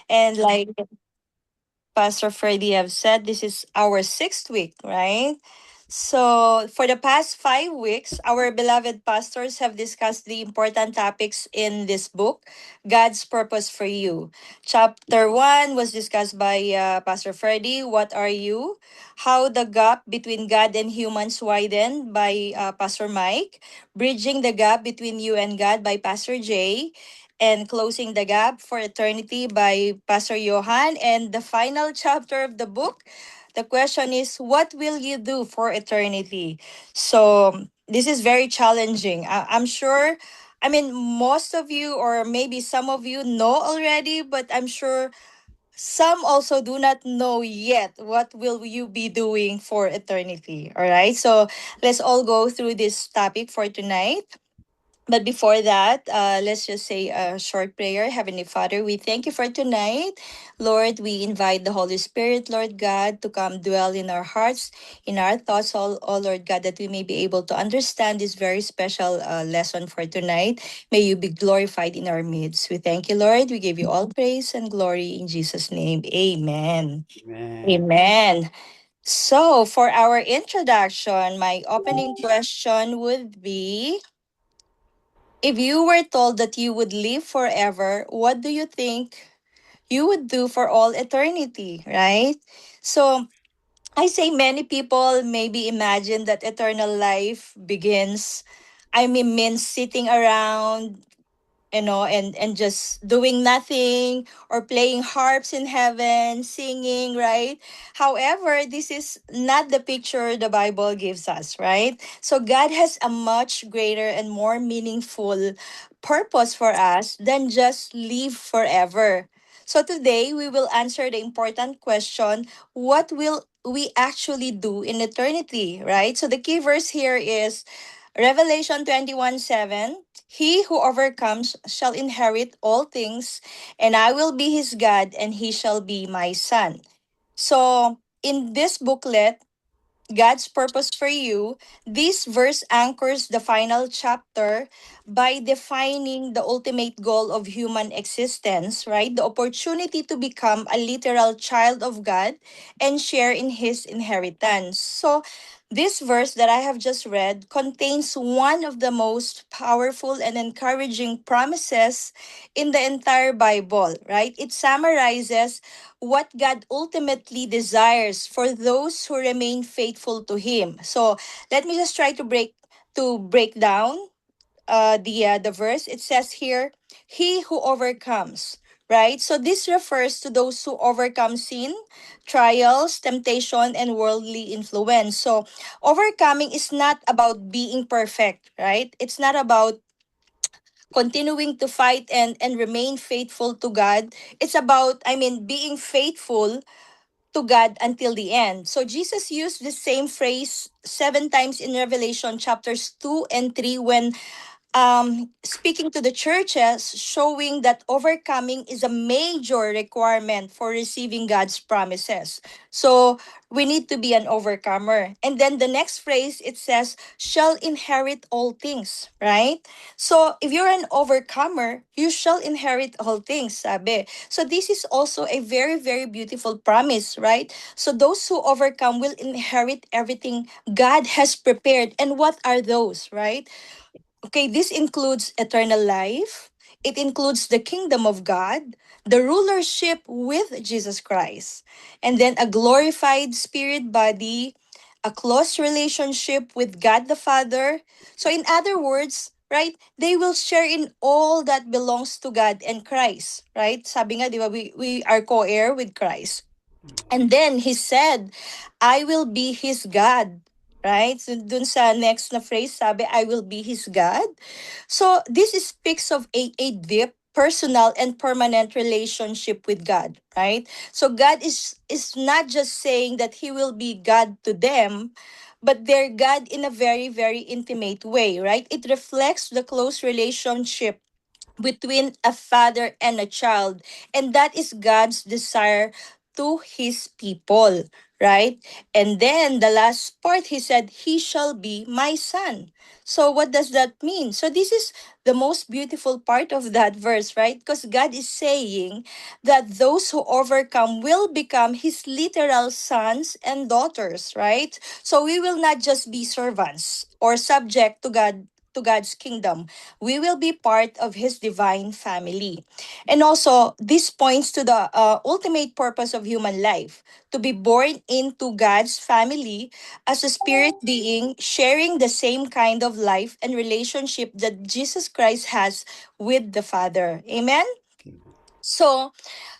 And like Pastor Freddie have said, this is our sixth week, right? So, for the past 5 weeks, our beloved pastors have discussed the important topics in this book, God's Purpose for You. Chapter 1 was discussed by Pastor Freddie, What Are You? How the Gap Between God and Humans Widened by Pastor Mike. Bridging the Gap Between You and God by Pastor Jay, and Closing the Gap for Eternity by Pastor Johan. And the final chapter of the book, the question is, what will you do for eternity? So, this is very challenging. I'm sure, I mean, most of you, or maybe some of you, know already, but I'm sure some also do not know yet what will you be doing for eternity. All right. So, let's all go through this topic for tonight. But before that, let's just say a short prayer. Heavenly Father, we thank you for tonight. Lord, we invite the Holy Spirit, Lord God, to come dwell in our hearts, in our thoughts, all Lord God, that we may be able to understand this very special lesson for tonight. May you be glorified in our midst. We thank you, Lord. We give you all praise and glory in Jesus' name. Amen. Amen. Amen. So, for our introduction, my opening question would be, if you were told that you would live forever, what do you think you would do for all eternity, right? So, I say many people maybe imagine that eternal life begins, means sitting around, and just doing nothing, or playing harps in heaven, singing, right? However, this is not the picture the Bible gives us, right? So God has a much greater and more meaningful purpose for us than just live forever. So today we will answer the important question, what will we actually do in eternity, right? So the key verse here is Revelation 21:7. He who overcomes shall inherit all things, and I will be his God, and he shall be my son. So, in this booklet, God's Purpose for You, this verse anchors the final chapter by defining the ultimate goal of human existence, right? The opportunity to become a literal child of God and share in His inheritance. So, this verse that I have just read contains one of the most powerful and encouraging promises in the entire Bible, right? It summarizes what God ultimately desires for those who remain faithful to Him. So let me just try to break down the verse. It says here, "He who overcomes." Right? So this refers to those who overcome sin, trials, temptation, and worldly influence. So overcoming is not about being perfect, right? It's not about continuing to fight and remain faithful to God. It's about, being faithful to God until the end. So Jesus used the same phrase 7 times in Revelation chapters 2 and 3 when speaking to the churches, showing that overcoming is a major requirement for receiving God's promises. So we need to be an overcomer. And then the next phrase, it says, shall inherit all things, right? So if you're an overcomer, you shall inherit all things, sabi. So this is also a very, very beautiful promise, right? So those who overcome will inherit everything God has prepared. And what are those, right? Okay, this includes eternal life. It includes the kingdom of God, the rulership with Jesus Christ, and then a glorified spirit body, a close relationship with God the Father. So, in other words, right, they will share in all that belongs to God and Christ, right? Sabi nga, di ba, we are co-heir with Christ. And then he said, I will be his God. Right? So dun sa next na phrase, sabi, I will be his God. So this speaks of a deep, personal, and permanent relationship with God. Right? So God is not just saying that he will be God to them, but they're God in a very, very intimate way. Right? It reflects the close relationship between a father and a child. And that is God's desire to his people, right? And then the last part, he said, he shall be my son. So what does that mean? So this is the most beautiful part of that verse, right? Because God is saying that those who overcome will become his literal sons and daughters, right? So we will not just be servants or subject to God's kingdom. We will be part of his divine family. And also, this points to the ultimate purpose of human life, to be born into God's family as a spirit being, sharing the same kind of life and relationship that Jesus Christ has with the Father. Amen? So,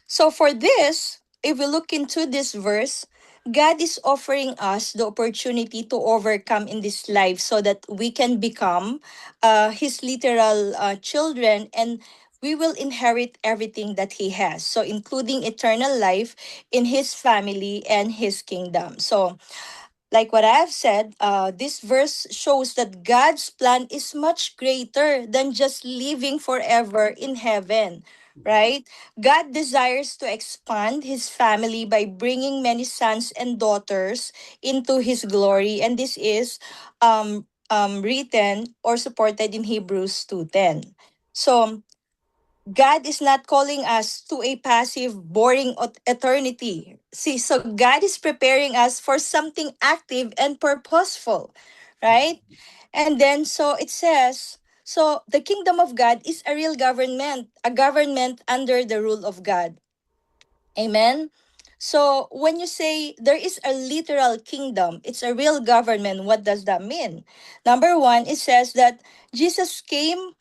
so for this, if we look into this verse, God is offering us the opportunity to overcome in this life so that we can become his literal children, and we will inherit everything that he has. So including eternal life in his family and his kingdom. So like what I have said, this verse shows that God's plan is much greater than just living forever in heaven, right? God desires to expand his family by bringing many sons and daughters into his glory. And this is written or supported in Hebrews 2:10. So, God is not calling us to a passive, boring eternity. See, so God is preparing us for something active and purposeful, right? And then, so it says, so the kingdom of God is a real government, a government under the rule of God. Amen? So when you say there is a literal kingdom, it's a real government, what does that mean? Number one, it says that Jesus came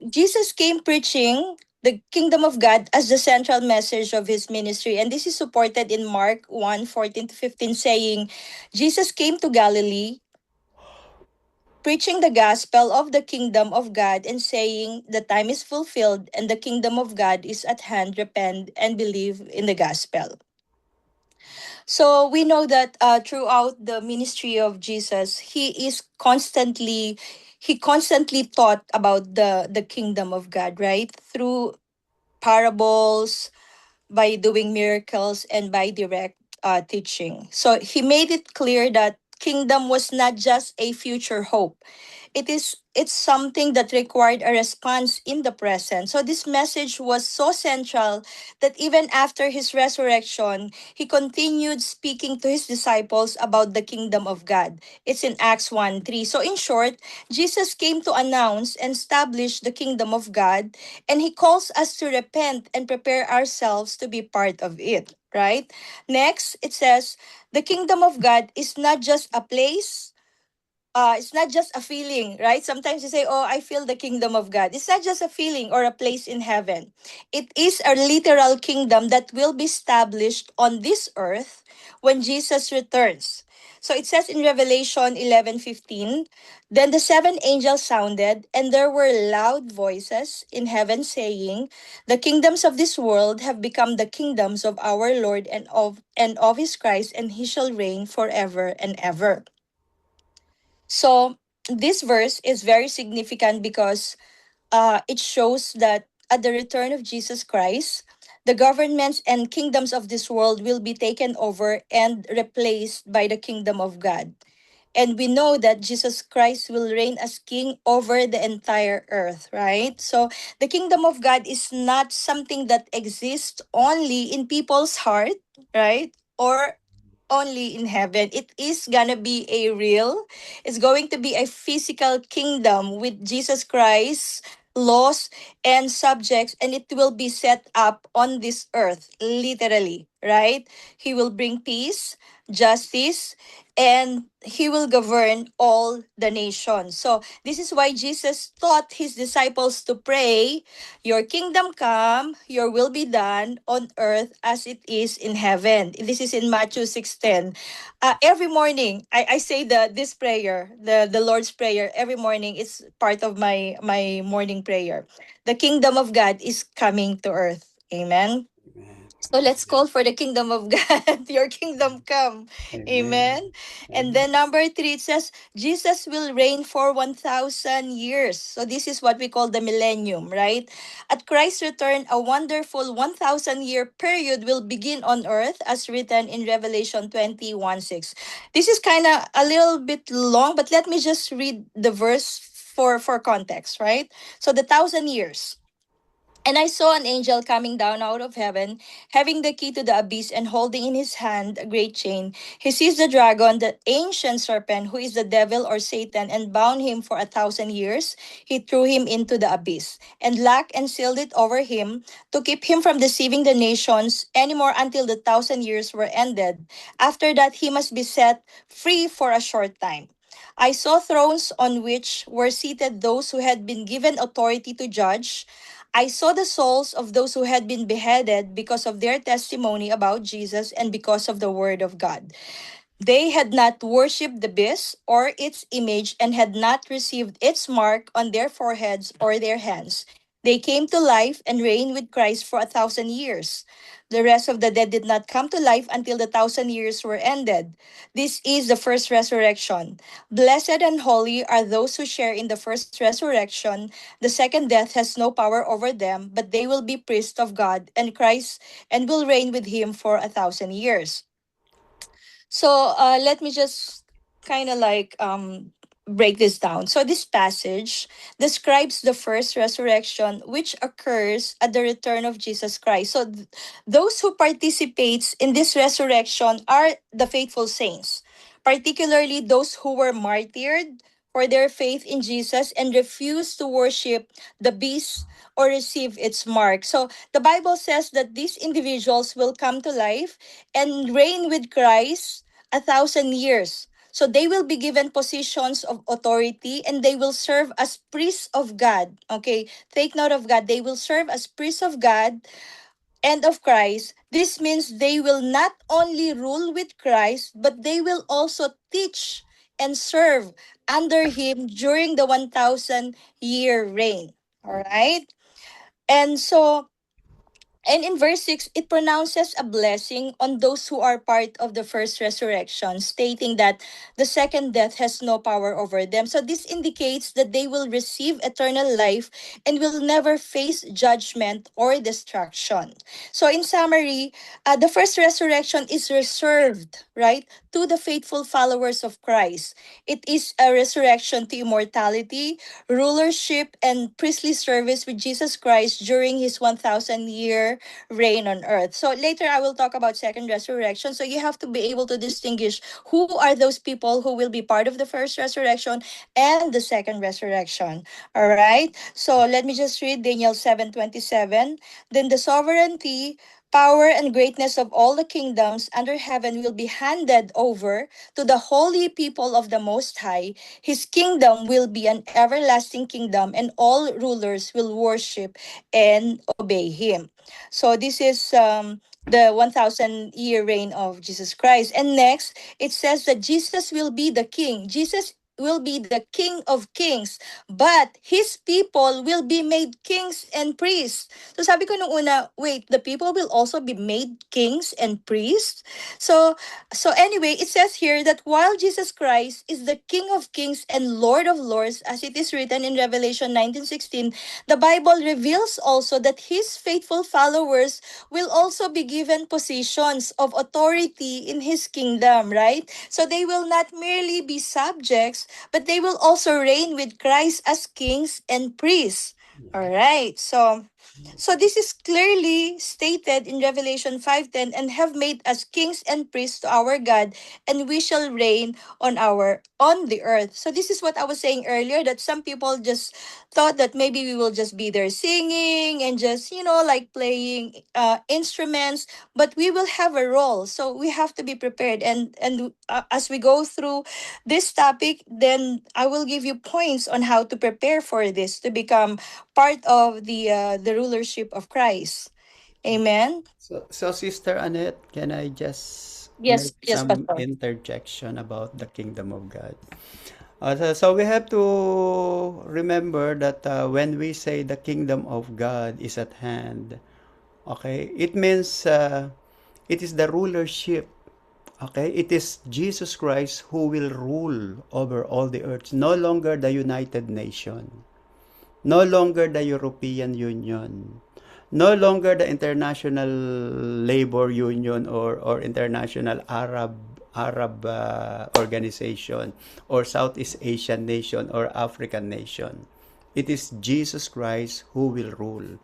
Jesus came preaching the kingdom of God as the central message of his ministry. And this is supported in Mark 1:14 to 15, saying, Jesus came to Galilee, preaching the gospel of the kingdom of God and saying, the time is fulfilled and the kingdom of God is at hand. Repent and believe in the gospel. So we know that throughout the ministry of Jesus, he constantly taught about the kingdom of God, right? Through parables, by doing miracles, and by direct teaching. So he made it clear that kingdom was not just a future hope. It's something that required a response in the present. So this message was so central that even after his resurrection, he continued speaking to his disciples about the kingdom of God. It's in Acts 1:3. So in short, Jesus came to announce and establish the kingdom of God, and he calls us to repent and prepare ourselves to be part of it, right? Next, it says, the kingdom of God is not just a place, it's not just a feeling, right? Sometimes you say, oh, I feel the kingdom of God. It's not just a feeling or a place in heaven. It is a literal kingdom that will be established on this earth when Jesus returns. So it says in Revelation 11:15, then the seven angels sounded, and there were loud voices in heaven saying, the kingdoms of this world have become the kingdoms of our Lord and of his Christ, and he shall reign forever and ever. So this verse is very significant because it shows that at the return of Jesus Christ, the governments and kingdoms of this world will be taken over and replaced by the kingdom of God. And we know that Jesus Christ will reign as king over the entire earth, right? So the kingdom of God is not something that exists only in people's heart, right? Or only in heaven. It is gonna be a real, it's going to be a physical kingdom with Jesus Christ laws and subjects, and it will be set up on this earth literally, right? He will bring peace, justice, and he will govern all the nations. So this is why Jesus taught his disciples to pray, your kingdom come, your will be done on earth as it is in heaven. This is in Matthew 6:10. Every morning I say this prayer, the Lord's Prayer. Every morning it's part of my morning prayer. The kingdom of God is coming to earth. Amen. So let's call for the kingdom of God. Your kingdom come. Amen. Amen. And Amen. then number three, it says, Jesus will reign for 1,000 years. So this is what we call the millennium, right? At Christ's return, a wonderful 1,000-year period will begin on earth, as written in Revelation 21:6. This is kind of a little bit long, but let me just read the verse for context, right? So the 1,000 years. And I saw an angel coming down out of heaven, having the key to the abyss and holding in his hand a great chain. He seized the dragon, the ancient serpent, who is the devil or Satan, and bound him for 1,000 years. He threw him into the abyss, and locked and sealed it over him to keep him from deceiving the nations anymore until the 1,000 years were ended. After that, he must be set free for a short time. I saw thrones on which were seated those who had been given authority to judge. I saw the souls of those who had been beheaded because of their testimony about Jesus and because of the word of God. They had not worshipped the beast or its image and had not received its mark on their foreheads or their hands. They came to life and reigned with Christ for 1,000 years. The rest of the dead did not come to life until the 1,000 years were ended. This is the first resurrection. Blessed and holy are those who share in the first resurrection. The second death has no power over them, but they will be priests of God and Christ and will reign with him for 1,000 years. So let me just kind of like break this down. So this passage describes the first resurrection which occurs at the return of Jesus Christ. So those who participates in this resurrection are the faithful saints, particularly those who were martyred for their faith in Jesus and refused to worship the beast or receive its mark. So the Bible says that these individuals will come to life and reign with Christ 1,000 years. So they will be given positions of authority and they will serve as priests of God. Okay, take note of God. They will serve as priests of God and of Christ. This means they will not only rule with Christ, but they will also teach and serve under Him during the 1,000-year reign. All right. And so and in verse 6, it pronounces a blessing on those who are part of the first resurrection, stating that the second death has no power over them. So this indicates that they will receive eternal life and will never face judgment or destruction. So, in summary, the first resurrection is reserved, right, to the faithful followers of Christ. It is a resurrection to immortality, rulership, and priestly service with Jesus Christ during his 1,000-year reign on earth. So later I will talk about second resurrection. So you have to be able to distinguish who are those people who will be part of the first resurrection and the second resurrection. All right. So let me just read Daniel 7:27. Then the sovereignty, power, and greatness of all the kingdoms under heaven will be handed over to the holy people of the Most High. His kingdom will be an everlasting kingdom, and all rulers will worship and obey him. So this is the 1,000-year reign of Jesus Christ. And next, it says that Jesus will be the king. Jesus will be the king of kings, but his people will be made kings and priests. So sabi ko nung una, wait, the people will also be made kings and priests? So anyway, it says here that while Jesus Christ is the King of Kings and Lord of Lords, as it is written in Revelation 19:16, the Bible reveals also that his faithful followers will also be given positions of authority in his kingdom, right? So they will not merely be subjects, but they will also reign with Christ as kings and priests. All right. So this is clearly stated in Revelation 5:10, and have made us kings and priests to our God, and we shall reign on the earth. So this is what I was saying earlier, that some people just thought that maybe we will just be there singing and just, like playing instruments, but we will have a role. So we have to be prepared, and as we go through this topic, then I will give you points on how to prepare for this to become part of the rulership of Christ. Amen. So Sister Annette, can I just Yes, make yes, some Pastor. interjection about the kingdom of God? So we have to remember that when we say the kingdom of God is at hand, Okay? It means it is the rulership. Okay? It is Jesus Christ who will rule over all the earth. No longer the United Nation. No longer the European Union. No longer the International Labor Union, or International Arab Organization, or Southeast Asian nation, or African nation. It is Jesus Christ who will rule.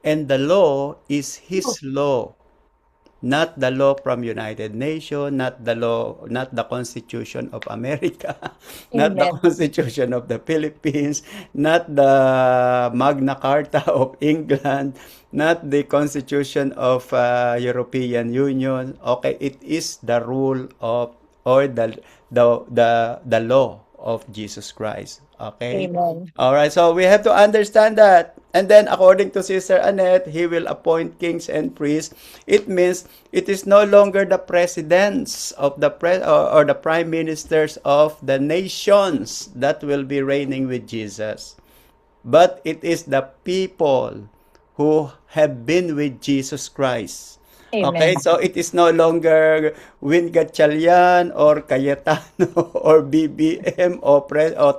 And the law is his law, not the law from United Nations, not the Constitution of America, not the Amen. Constitution of the Philippines, not the Magna Carta of England, not the Constitution of European Union. Okay, it is the rule of, or the law of Jesus Christ. Okay? Amen. All right, so we have to understand that. And then, according to Sister Annette, he will appoint kings and priests. It means it is no longer the presidents of or the prime ministers of the nations that will be reigning with Jesus, but it is the people who have been with Jesus Christ. Okay, Amen. so it is no longer Win Gatchalian or Cayetano or BBM or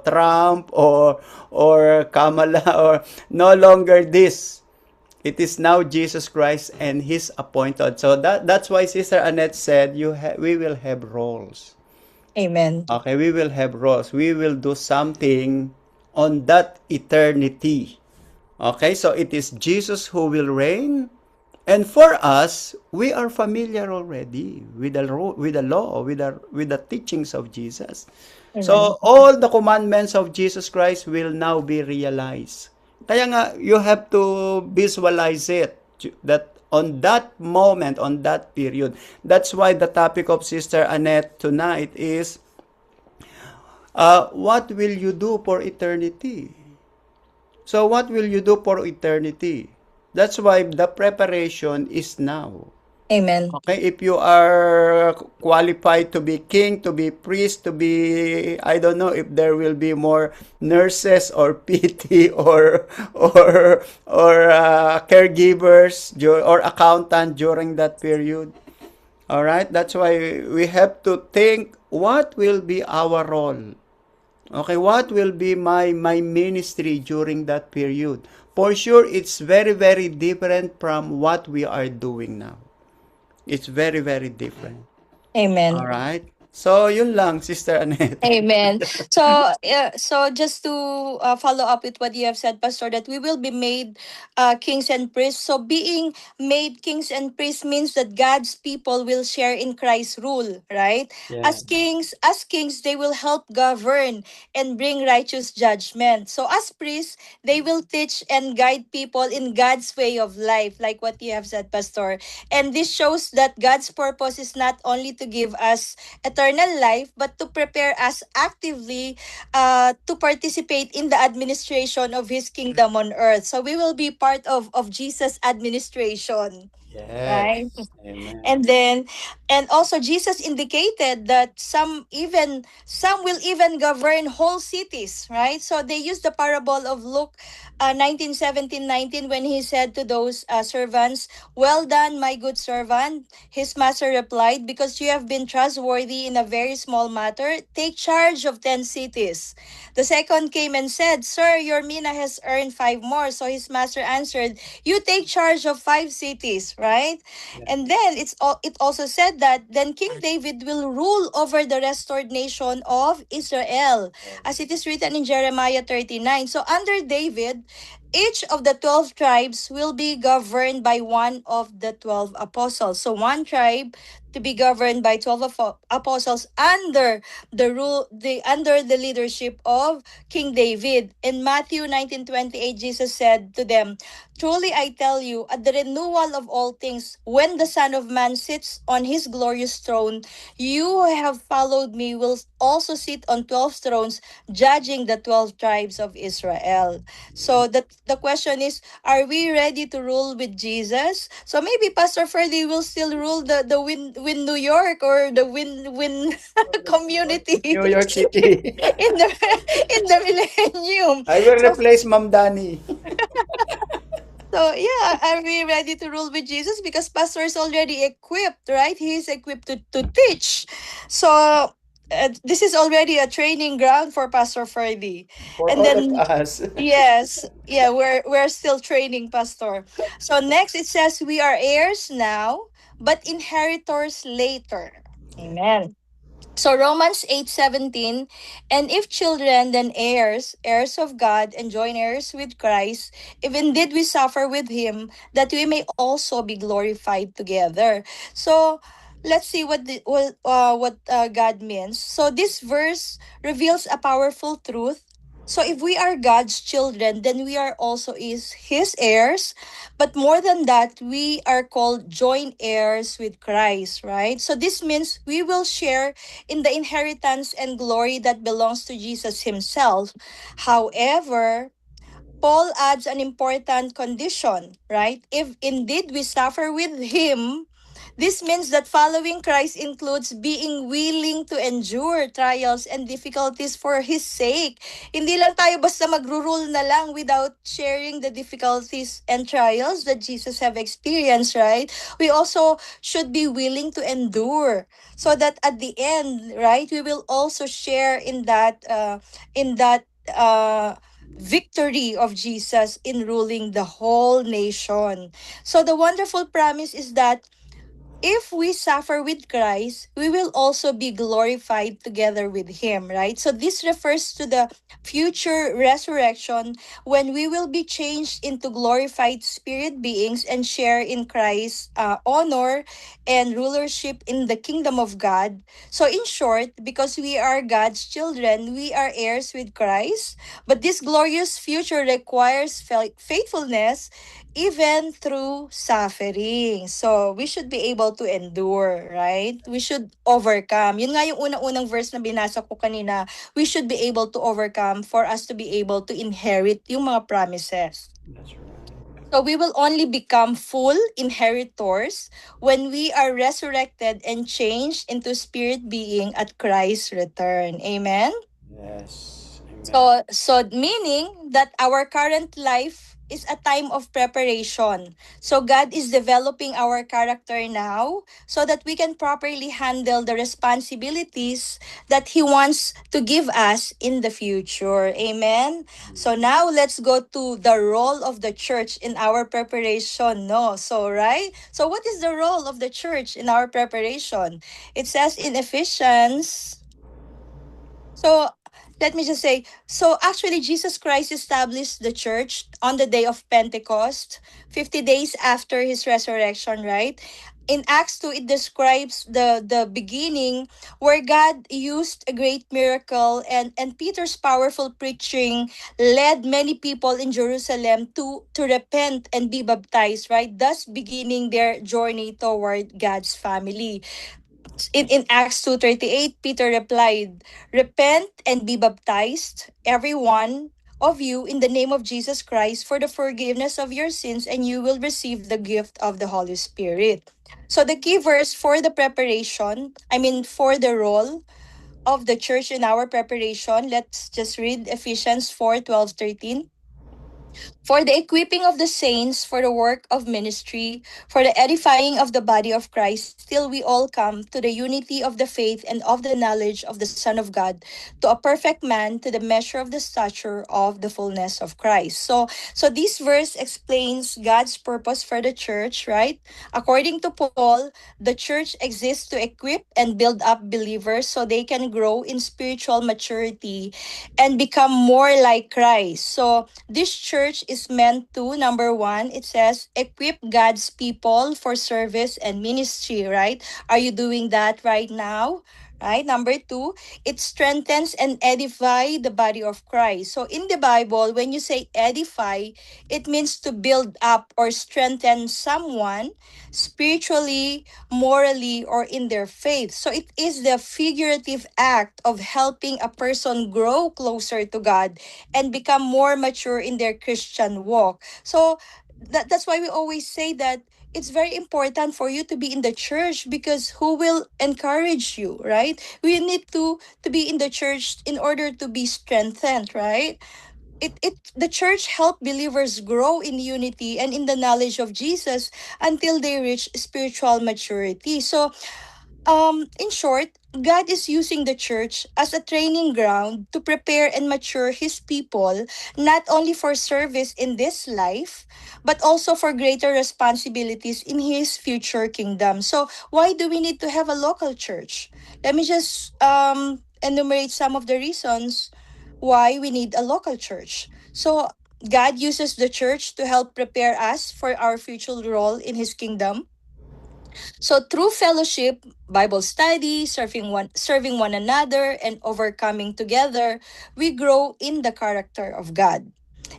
Trump or Kamala, or no longer this. It is now Jesus Christ and his appointed. So that's why Sister Annette said we will have roles. Amen. Okay, we will have roles. We will do something on that eternity. Okay, so it is Jesus who will reign. And for us, we are familiar already with with the law, with the teachings of Jesus. Amen. So all the commandments of Jesus Christ will now be realized. Kaya nga, you have to visualize it, that on that moment, on that period. That's why the topic of Sister Annette tonight is, what will you do for eternity? So what will you do for eternity? That's why the preparation is now. Amen. Okay, if you are qualified to be king, to be priest, to be, I don't know if there will be more nurses or PT or caregivers or accountant during that period. All right, that's why we have to think what will be our role. Okay, what will be my ministry during that period? For sure, it's very, very different from what we are doing now. It's very, very different. All Amen. right? So, yun lang, Sister Annette. Amen. So, so just to follow up with what you have said, Pastor, that we will be made kings and priests. So, being made kings and priests means that God's people will share in Christ's rule, right? Yeah. As kings, they will help govern and bring righteous judgment. So, as priests, they will teach and guide people in God's way of life, like what you have said, Pastor. And this shows that God's purpose is not only to give us eternal life, but to prepare us actively to participate in the administration of His kingdom on earth. So we will be part of Jesus' administration. Right? Yes. Amen. And then, and also Jesus indicated that some will even govern whole cities, right? So they used the parable of Luke 19:17-19, when he said to those servants, "Well done, my good servant." His master replied, "Because you have been trustworthy in a very small matter, take charge of 10 cities." The second came and said, "Sir, your mina has earned five more." So his master answered, "You take charge of five cities," right? Yeah. And then it also said that then King David will rule over the restored nation of Israel, as it is written in Jeremiah 39. So under David, each of the 12 tribes will be governed by one of the 12 apostles. So one tribe to be governed by 12 apostles under under the leadership of King David. In Matthew 19:28, Jesus said to them, "Truly I tell you, at the renewal of all things, when the Son of Man sits on his glorious throne, you who have followed me will also sit on 12 thrones, judging the 12 tribes of Israel." So the question is, are we ready to rule with Jesus? So maybe Pastor Ferdy will still rule the win New York, or the win community New York City. in the millennium. I will So replace Ma'am Dani. So yeah, are we ready to rule with Jesus? Because pastor is already equipped, right? He is equipped to teach. So this is already a training ground for Pastor Ferdy. For And all of then us. yes, yeah, we're still training, Pastor. So next it says we are heirs now, but inheritors later. Amen. So Romans 8:17, and if children, then heirs, heirs of God, and joint heirs with Christ, if indeed we suffer with him, that we may also be glorified together. So let's see what God means. So this verse reveals a powerful truth. So if we are God's children, then we are also is his heirs. But more than that, we are called joint heirs with Christ, right? So this means we will share in the inheritance and glory that belongs to Jesus himself. However, Paul adds an important condition, right? If indeed we suffer with him, this means that following Christ includes being willing to endure trials and difficulties for His sake. Hindi lang tayo basta magro-rule na lang without sharing the difficulties and trials that Jesus have experienced, right? We also should be willing to endure so that at the end, right, we will also share in that victory of Jesus in ruling the whole nation. So the wonderful promise is that if we suffer with Christ, we will also be glorified together with Him, right? So this refers to the future resurrection when we will be changed into glorified spirit beings and share in Christ's honor and rulership in the kingdom of God. So, in short, because we are God's children, we are heirs with Christ, but this glorious future requires faithfulness even through suffering. So, we should be able to endure, right? We should overcome. Yun nga yung unang-unang verse na binasa ko kanina. We should be able to overcome for us to be able to inherit yung mga promises. That's right. So, we will only become full inheritors when we are resurrected and changed into spirit being at Christ's return. Amen? Yes. Amen. So meaning that our current life is a time of preparation. So God is developing our character now so that we can properly handle the responsibilities that He wants to give us in the future. Amen. So now let's go to the role of the church in our preparation. No. So right? So what is the role of the church in our preparation? It says in Ephesians, so let me just say, so actually Jesus Christ established the church on the day of Pentecost, 50 days after his resurrection, right? In Acts 2, it describes the beginning where God used a great miracle, and Peter's powerful preaching led many people in Jerusalem to repent and be baptized, right? Thus beginning their journey toward God's family. In Acts 2:38, Peter replied, repent and be baptized, every one of you, in the name of Jesus Christ for the forgiveness of your sins, and you will receive the gift of the Holy Spirit. So the key verse for the preparation, for the role of the church in our preparation, let's just read Ephesians 4:12-13. For the equipping of the saints for the work of ministry, for the edifying of the body of Christ, till we all come to the unity of the faith and of the knowledge of the Son of God, to a perfect man, to the measure of the stature of the fullness of Christ. So this verse explains God's purpose for the church, right? According to Paul, the church exists to equip and build up believers so they can grow in spiritual maturity and become more like Christ. So this church is meant to, number one, it says, equip God's people for service and ministry, right? Are you doing that right now? Right? Number two, it strengthens and edify the body of Christ. So in the Bible, when you say edify, it means to build up or strengthen someone spiritually, morally, or in their faith. So it is the figurative act of helping a person grow closer to God and become more mature in their Christian walk. So that's why we always say that it's very important for you to be in the church, because who will encourage you, right? We need to be in the church in order to be strengthened, right? The church helped believers grow in unity and in the knowledge of Jesus until they reach spiritual maturity. So in short, God is using the church as a training ground to prepare and mature his people, not only for service in this life, but also for greater responsibilities in his future kingdom. So, why do we need to have a local church? Let me just enumerate some of the reasons why we need a local church. So, God uses the church to help prepare us for our future role in his kingdom. So through fellowship, Bible study, serving one another, and overcoming together, we grow in the character of God.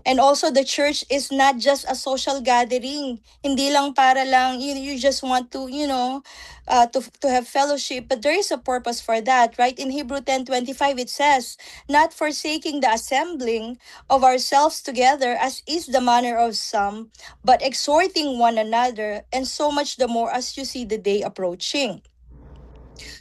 And also the church is not just a social gathering. Hindi lang para lang you just want to, to have fellowship, but there is a purpose for that, right? In Hebrew 10:25 it says, "Not forsaking the assembling of ourselves together as is the manner of some, but exhorting one another, and so much the more as you see the day approaching."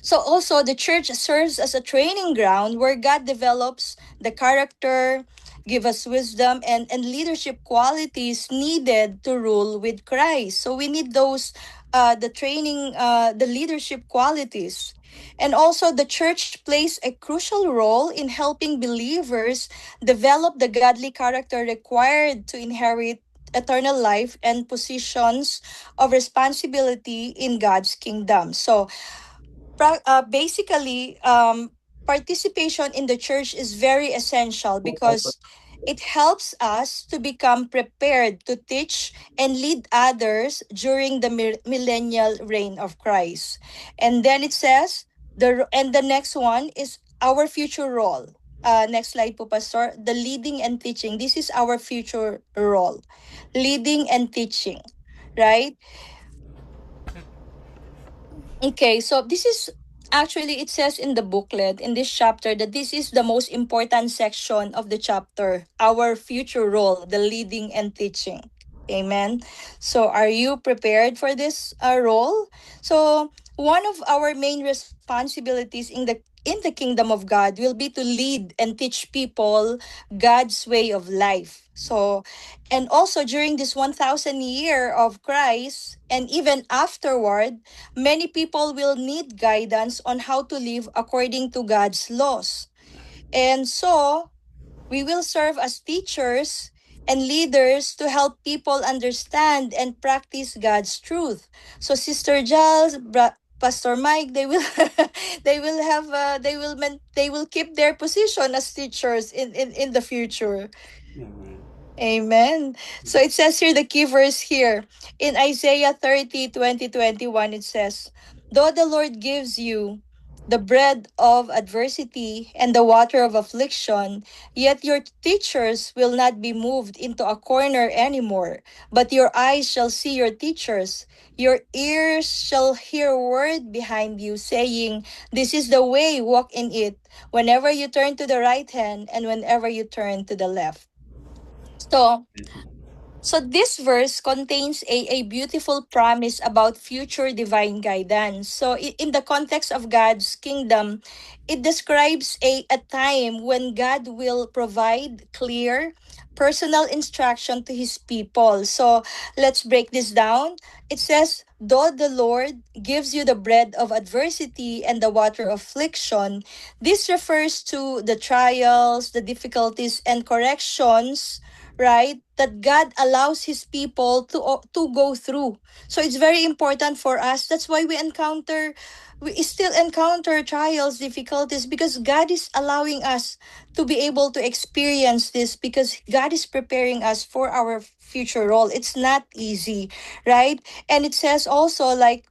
So also the church serves as a training ground where God develops the character, give us wisdom and leadership qualities needed to rule with Christ. So we need those the training, the leadership qualities. And also the church plays a crucial role in helping believers develop the godly character required to inherit eternal life and positions of responsibility in God's kingdom. So basically, participation in the church is very essential because it helps us to become prepared to teach and lead others during the millennial reign of Christ. And then it says, and the next one is our future role. Next slide po, Pastor. The leading and teaching. This is our future role. Leading and teaching, right? Okay, so this is actually, it says in the booklet, in this chapter, that this is the most important section of the chapter, our future role, the leading and teaching. Amen. So, are you prepared for this role? So, one of our main responsibilities in the kingdom of God will be to lead and teach people God's way of life. So, and also during this 1000 year of Christ and even afterward, many people will need guidance on how to live according to God's laws. And so, we will serve as teachers and leaders to help people understand and practice God's truth. So, Sister Giles, Pastor Mike, they will they will have they will keep their position as teachers in the future. Amen. Amen. So it says here the key verse here. In Isaiah 30:20-21, it says, "Though the Lord gives you the bread of adversity and the water of affliction, yet your teachers will not be moved into a corner anymore, but your eyes shall see your teachers. Your ears shall hear a word behind you saying, 'This is the way, walk in it,' whenever you turn to the right hand and whenever you turn to the left." So, so this verse contains a beautiful promise about future divine guidance. So in the context of God's kingdom, it describes a time when God will provide clear personal instruction to his people. So let's break this down. It says, "Though the Lord gives you the bread of adversity and the water of affliction," this refers to the trials, the difficulties, and corrections, right, that God allows his people to go through. So it's very important for us. That's why we still encounter trials, difficulties, because God is allowing us to be able to experience this, because God is preparing us for our future role. It's not easy, right? And it says also, like,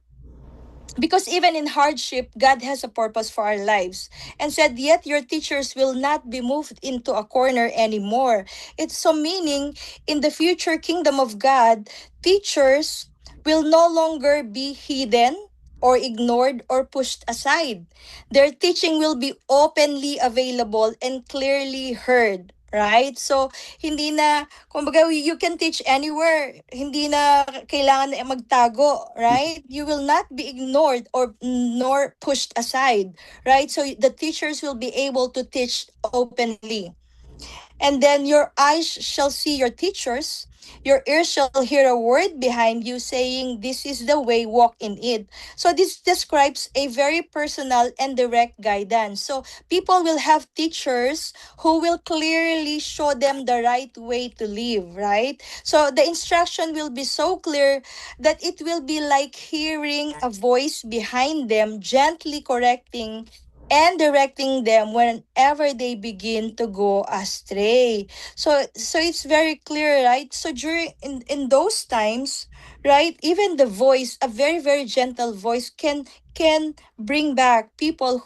because even in hardship, God has a purpose for our lives. And said, "Yet your teachers will not be moved into a corner anymore." It's so meaning, in the future kingdom of God, teachers will no longer be hidden or ignored or pushed aside. Their teaching will be openly available and clearly heard. Right? So, hindi na, kumbaga, you can teach anywhere. Hindi na kailangan na magtago, right? You will not be ignored or nor pushed aside, right? So the teachers will be able to teach openly. And then your eyes shall see your teachers, your ears shall hear a word behind you saying, "This is the way, walk in it." So this describes a very personal and direct guidance. So people will have teachers who will clearly show them the right way to live, right? So the instruction will be so clear that it will be like hearing a voice behind them gently correcting and directing them whenever they begin to go astray. So it's very clear, right? So during in those times, right, even the voice, a very very gentle voice can bring back people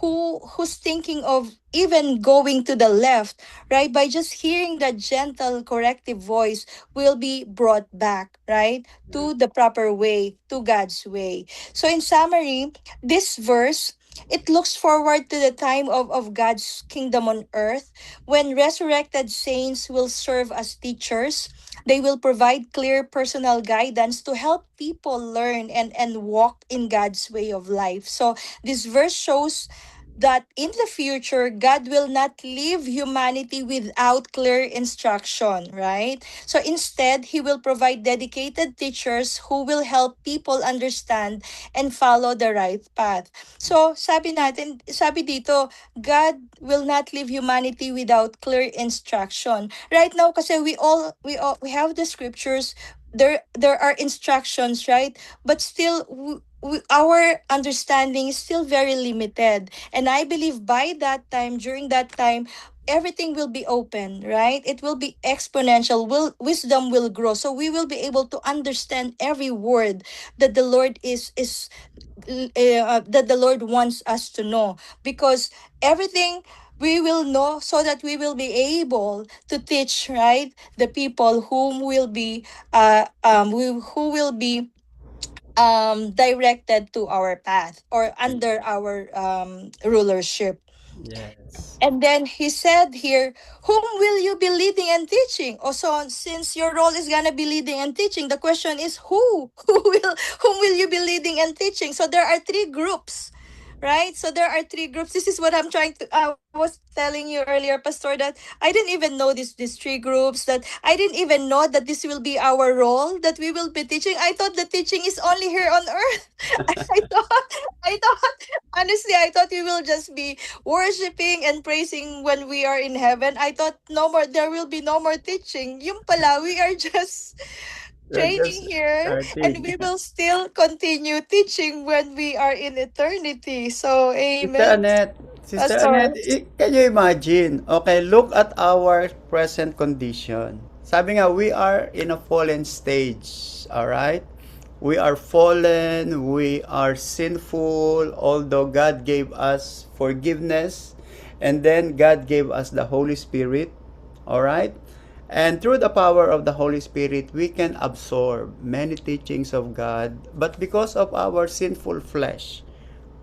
who's thinking of even going to the left, right? By just hearing that gentle corrective voice will be brought back, right, to the proper way, to God's way. So in summary, this verse, it looks forward to the time of God's kingdom on earth when resurrected saints will serve as teachers. They will provide clear personal guidance to help people learn and walk in God's way of life. So this verse shows that in the future, God will not leave humanity without clear instruction, right? So instead, He will provide dedicated teachers who will help people understand and follow the right path. So sabi dito, God will not leave humanity without clear instruction. Right now, kasi we have the scriptures, there are instructions, right? But still, our understanding is still very limited. And I believe by that time, during that time, everything will be open, right? It will be exponential. Wisdom will grow. So we will be able to understand every word that the Lord is that the Lord wants us to know, because everything we will know so that we will be able to teach, right, the people whom will be who will be directed to our path or under our rulership. Yes. And then he said here, whom will you be leading and teaching? Also, since your role is gonna be leading and teaching, the question is who? Whom will you be leading and teaching? So there are three groups, right? So there are three groups. This is what I'm trying to I was telling you earlier, Pastor, that I didn't even know these three groups, that I didn't even know that this will be our role, that we will be teaching. I thought the teaching is only here on earth. I thought honestly, I thought we will just be worshiping and praising when we are in heaven. I thought no more, there will be no more teaching. Yung pala, we are just We're training just here, and starting. we will still continue teaching when we are in eternity. So, Sister amen, Annette, Sister Annette, Pastor. can you imagine? Okay, look at our present condition. Sabi nga, we are in a fallen stage. Alright? We are fallen, we are sinful, although God gave us forgiveness, and then God gave us the Holy Spirit. Alright? And through the power of the Holy Spirit, we can absorb many teachings of God. But because of our sinful flesh,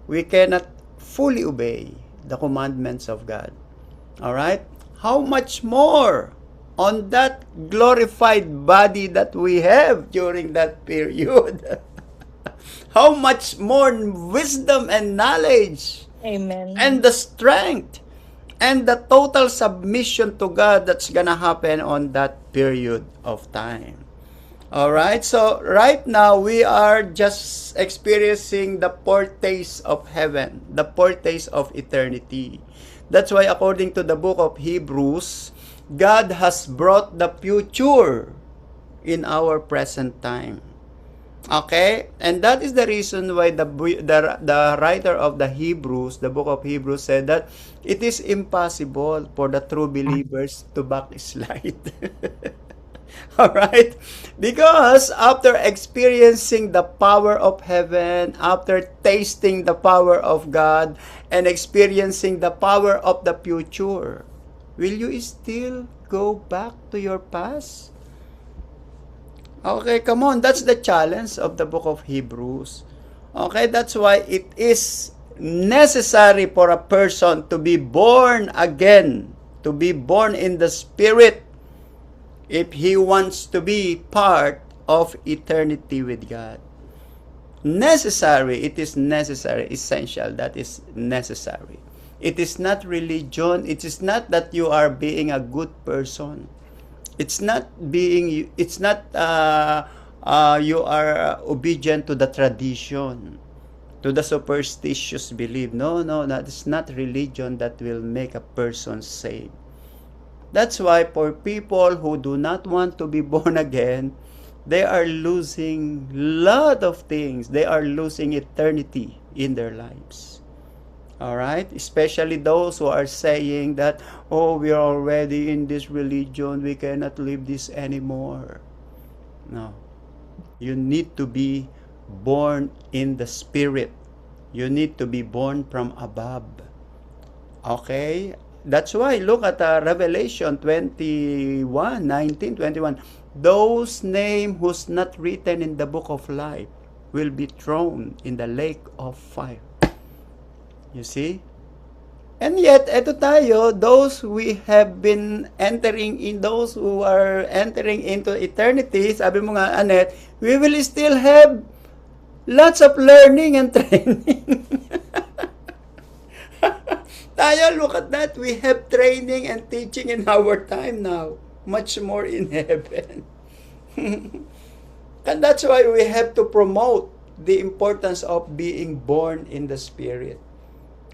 we cannot fully obey the commandments of God. All right? How much more on that glorified body that we have during that period? How much more wisdom and knowledge and Amen. the strength and the total submission to God that's gonna happen on that period of time. All right. So right now we are just experiencing the foretaste of heaven, the foretaste of eternity. That's why according to the book of Hebrews, God has brought the future in our present time. Okay? And that is the reason why the writer of the Hebrews, the book of Hebrews said that it is impossible for the true believers to backslide. All right? Because after experiencing the power of heaven, after tasting the power of God, and experiencing the power of the future, will you still go back to your past? Okay, come on. That's the challenge of the book of Hebrews. Okay, that's why it is necessary for a person to be born again, to be born in the Spirit, if he wants to be part of eternity with God. Necessary, it is necessary, essential, that is necessary. It is not religion. It is not that you are being a good person. It's not you are obedient to the tradition, to the superstitious belief. No, no, that's not religion that will make a person saved. That's why for people who do not want to be born again, they are losing lot of things. They are losing eternity in their lives. All right? Especially those who are saying that, oh, we are already in this religion, we cannot live this anymore. No. You need to be born in the spirit. You need to be born from above. Okay? That's why look at Revelation 21:19-21. Those names who's not written in the book of life will be thrown in the lake of fire. You see? And yet, eto tayo, those we have been entering in, those who are entering into eternity, sabi mo nga, Annette, we will still have lots of learning and training. Tayo, look at that. We have training and teaching in our time now. Much more in heaven. And that's why we have to promote the importance of being born in the Spirit.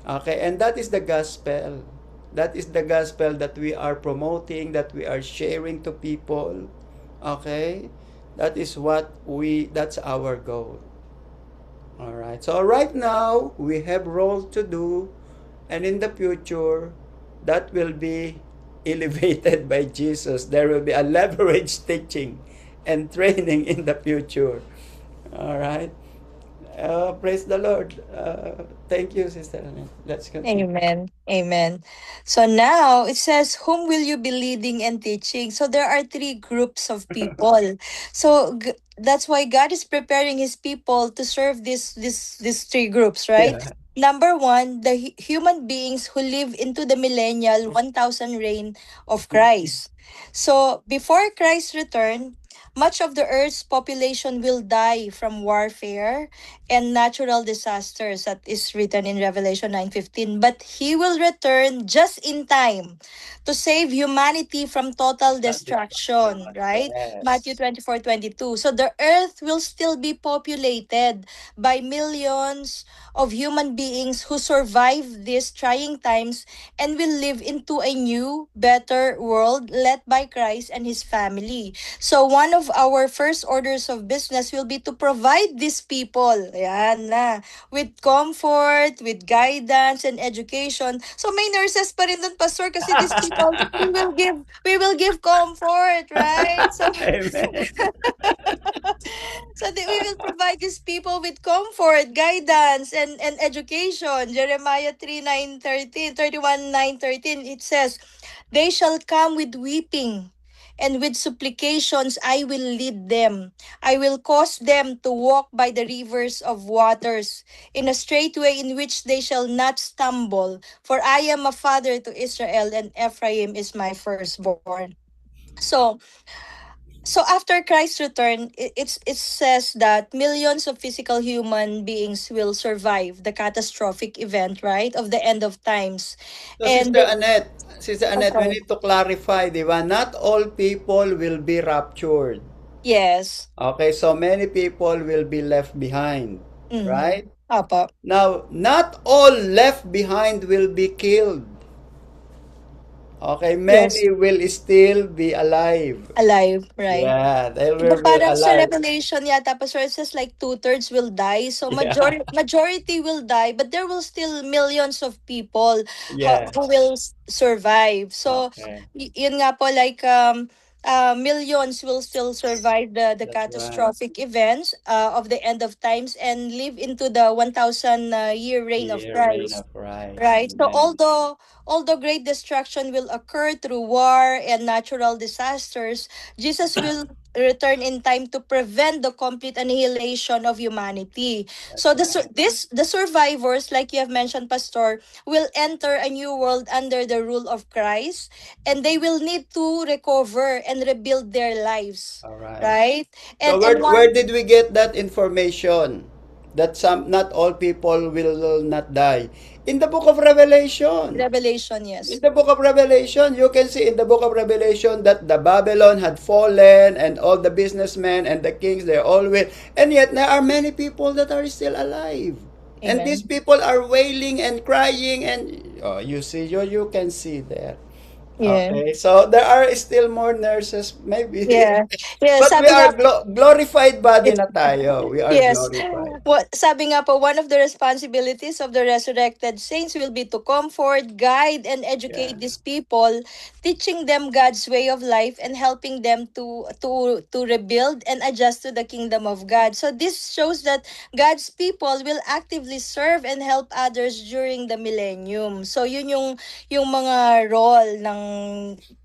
Okay, and that is the gospel. That is the gospel that we are promoting, that we are sharing to people. Okay? That's our goal. All right. So right now, we have role to do, and in the future, that will be elevated by Jesus. There will be a leverage teaching and training in the future. All right. Praise the Lord. Thank you, Sister Annette. Let's continue. Amen. Amen. So now it says, whom will you be leading and teaching? So there are three groups of people. So that's why God is preparing his people to serve these three groups, right? Yeah. Number one, the human beings who live into the millennial 1000 reign of Christ. So before Christ's return, much of the earth's population will die from warfare and natural disasters, that is written in Revelation 9:15, but he will return just in time to save humanity from total That destruction, destruction. right? Matthew Yes. 24:22. So the earth will still be populated by millions of human beings who survive these trying times and will live into a new, better world led by Christ and his family. So one of our first orders of business will be to provide these people, yan na, with comfort, with guidance and education. So may nurses pa rin dun, Pastor, kasi these people, we will give comfort, right? So Amen. we will provide these people with comfort, guidance, and education. Jeremiah 31:9-13, it says, they shall come with weeping, and with supplications I will lead them. I will cause them to walk by the rivers of waters, in a straight way in which they shall not stumble. For I am a father to Israel, and Ephraim is my firstborn. So, after Christ's return, it says that millions of physical human beings will survive the catastrophic event, right, of the end of times. So, And Sister Annette, we okay, need to clarify, di ba? Not all people will be raptured. yes. Okay, so many people will be left behind, Mm-hmm. right? Apo. Now, not all left behind will be killed. Okay, Yes. many will still be alive. Alive, right? Yeah, they Diba will be parang sa alive. Revelation yata, Pastor, it says like two-thirds will die. So Yeah. majority will die, but there will still millions of people who will Yes. survive. So Okay. yun nga po, like millions will still survive the That's right. catastrophic events of the end of times and live into the 1000 year reign of Year reign Christ. of Christ. Right. So Amen. although great destruction will occur through war and natural disasters, Jesus will return in time to prevent the complete annihilation of humanity. So That's right. the survivors, like you have mentioned, Pastor, will enter a new world under the rule of Christ, and they will need to recover and rebuild their lives. All right. Right? So And where one did we get that information? that some not all people will not die. In the book of Revelation, Revelation, in yes. the book of Revelation, you can see in the book of Revelation that the Babylon had fallen and all the businessmen and the kings, they're all with. And yet there are many people that are still alive. And these Amen. people are wailing and crying and oh, you see, you can see there. Yeah. Okay, so there are still more nurses maybe. Yeah. Yeah, But we sabi are nga glorified body na tayo. We are yes. glorified. What sabi nga po, one of the responsibilities of the resurrected saints will be to comfort, guide, and Yeah. educate these people, teaching them God's way of life and helping them to rebuild and adjust to the kingdom of God. So this shows that God's people will actively serve and help others during the millennium. So yun yung mga role ng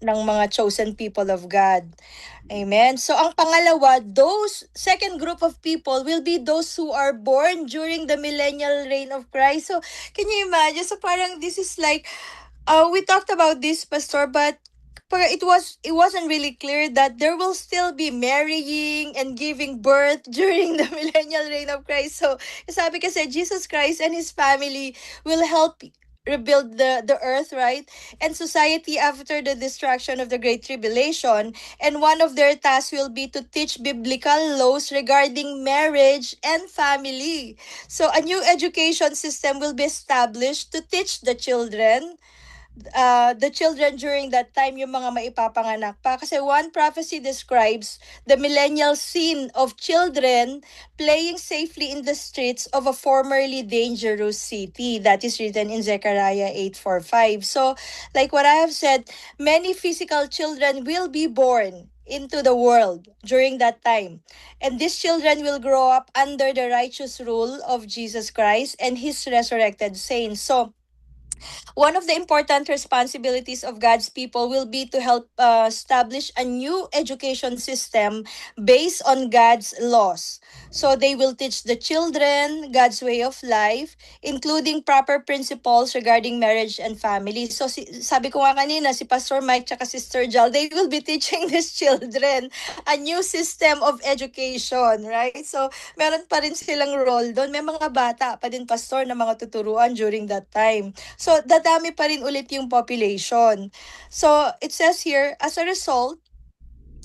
mga chosen people of God. Amen. So ang pangalawa, those second group of people will be those who are born during the millennial reign of Christ. So can you imagine? So parang this is like we talked about this, Pastor, but it wasn't really clear that there will still be marrying and giving birth during the millennial reign of Christ. So sabi kasi Jesus Christ and his family will help rebuild the earth, right, and society after the destruction of the great tribulation, and one of their tasks will be to teach biblical laws regarding marriage and family. So a new education system will be established to teach the children during that time, yung mga maipapanganak pa. Kasi one prophecy describes the millennial scene of children playing safely in the streets of a formerly dangerous city. That is written in Zechariah 8:4-5. So, like what I have said, many physical children will be born into the world during that time. And these children will grow up under the righteous rule of Jesus Christ and his resurrected saints. So, one of the important responsibilities of God's people will be to help establish a new education system based on God's laws. So they will teach the children God's way of life, including proper principles regarding marriage and family. So sabi ko nga kanina, si Pastor Mike at Sister Jal, they will be teaching these children a new system of education, right? So meron pa rin silang role doon. May mga bata pa din, Pastor, na mga tuturuan during that time. So, dadami pa rin ulit yung population. So, it says here, as a result,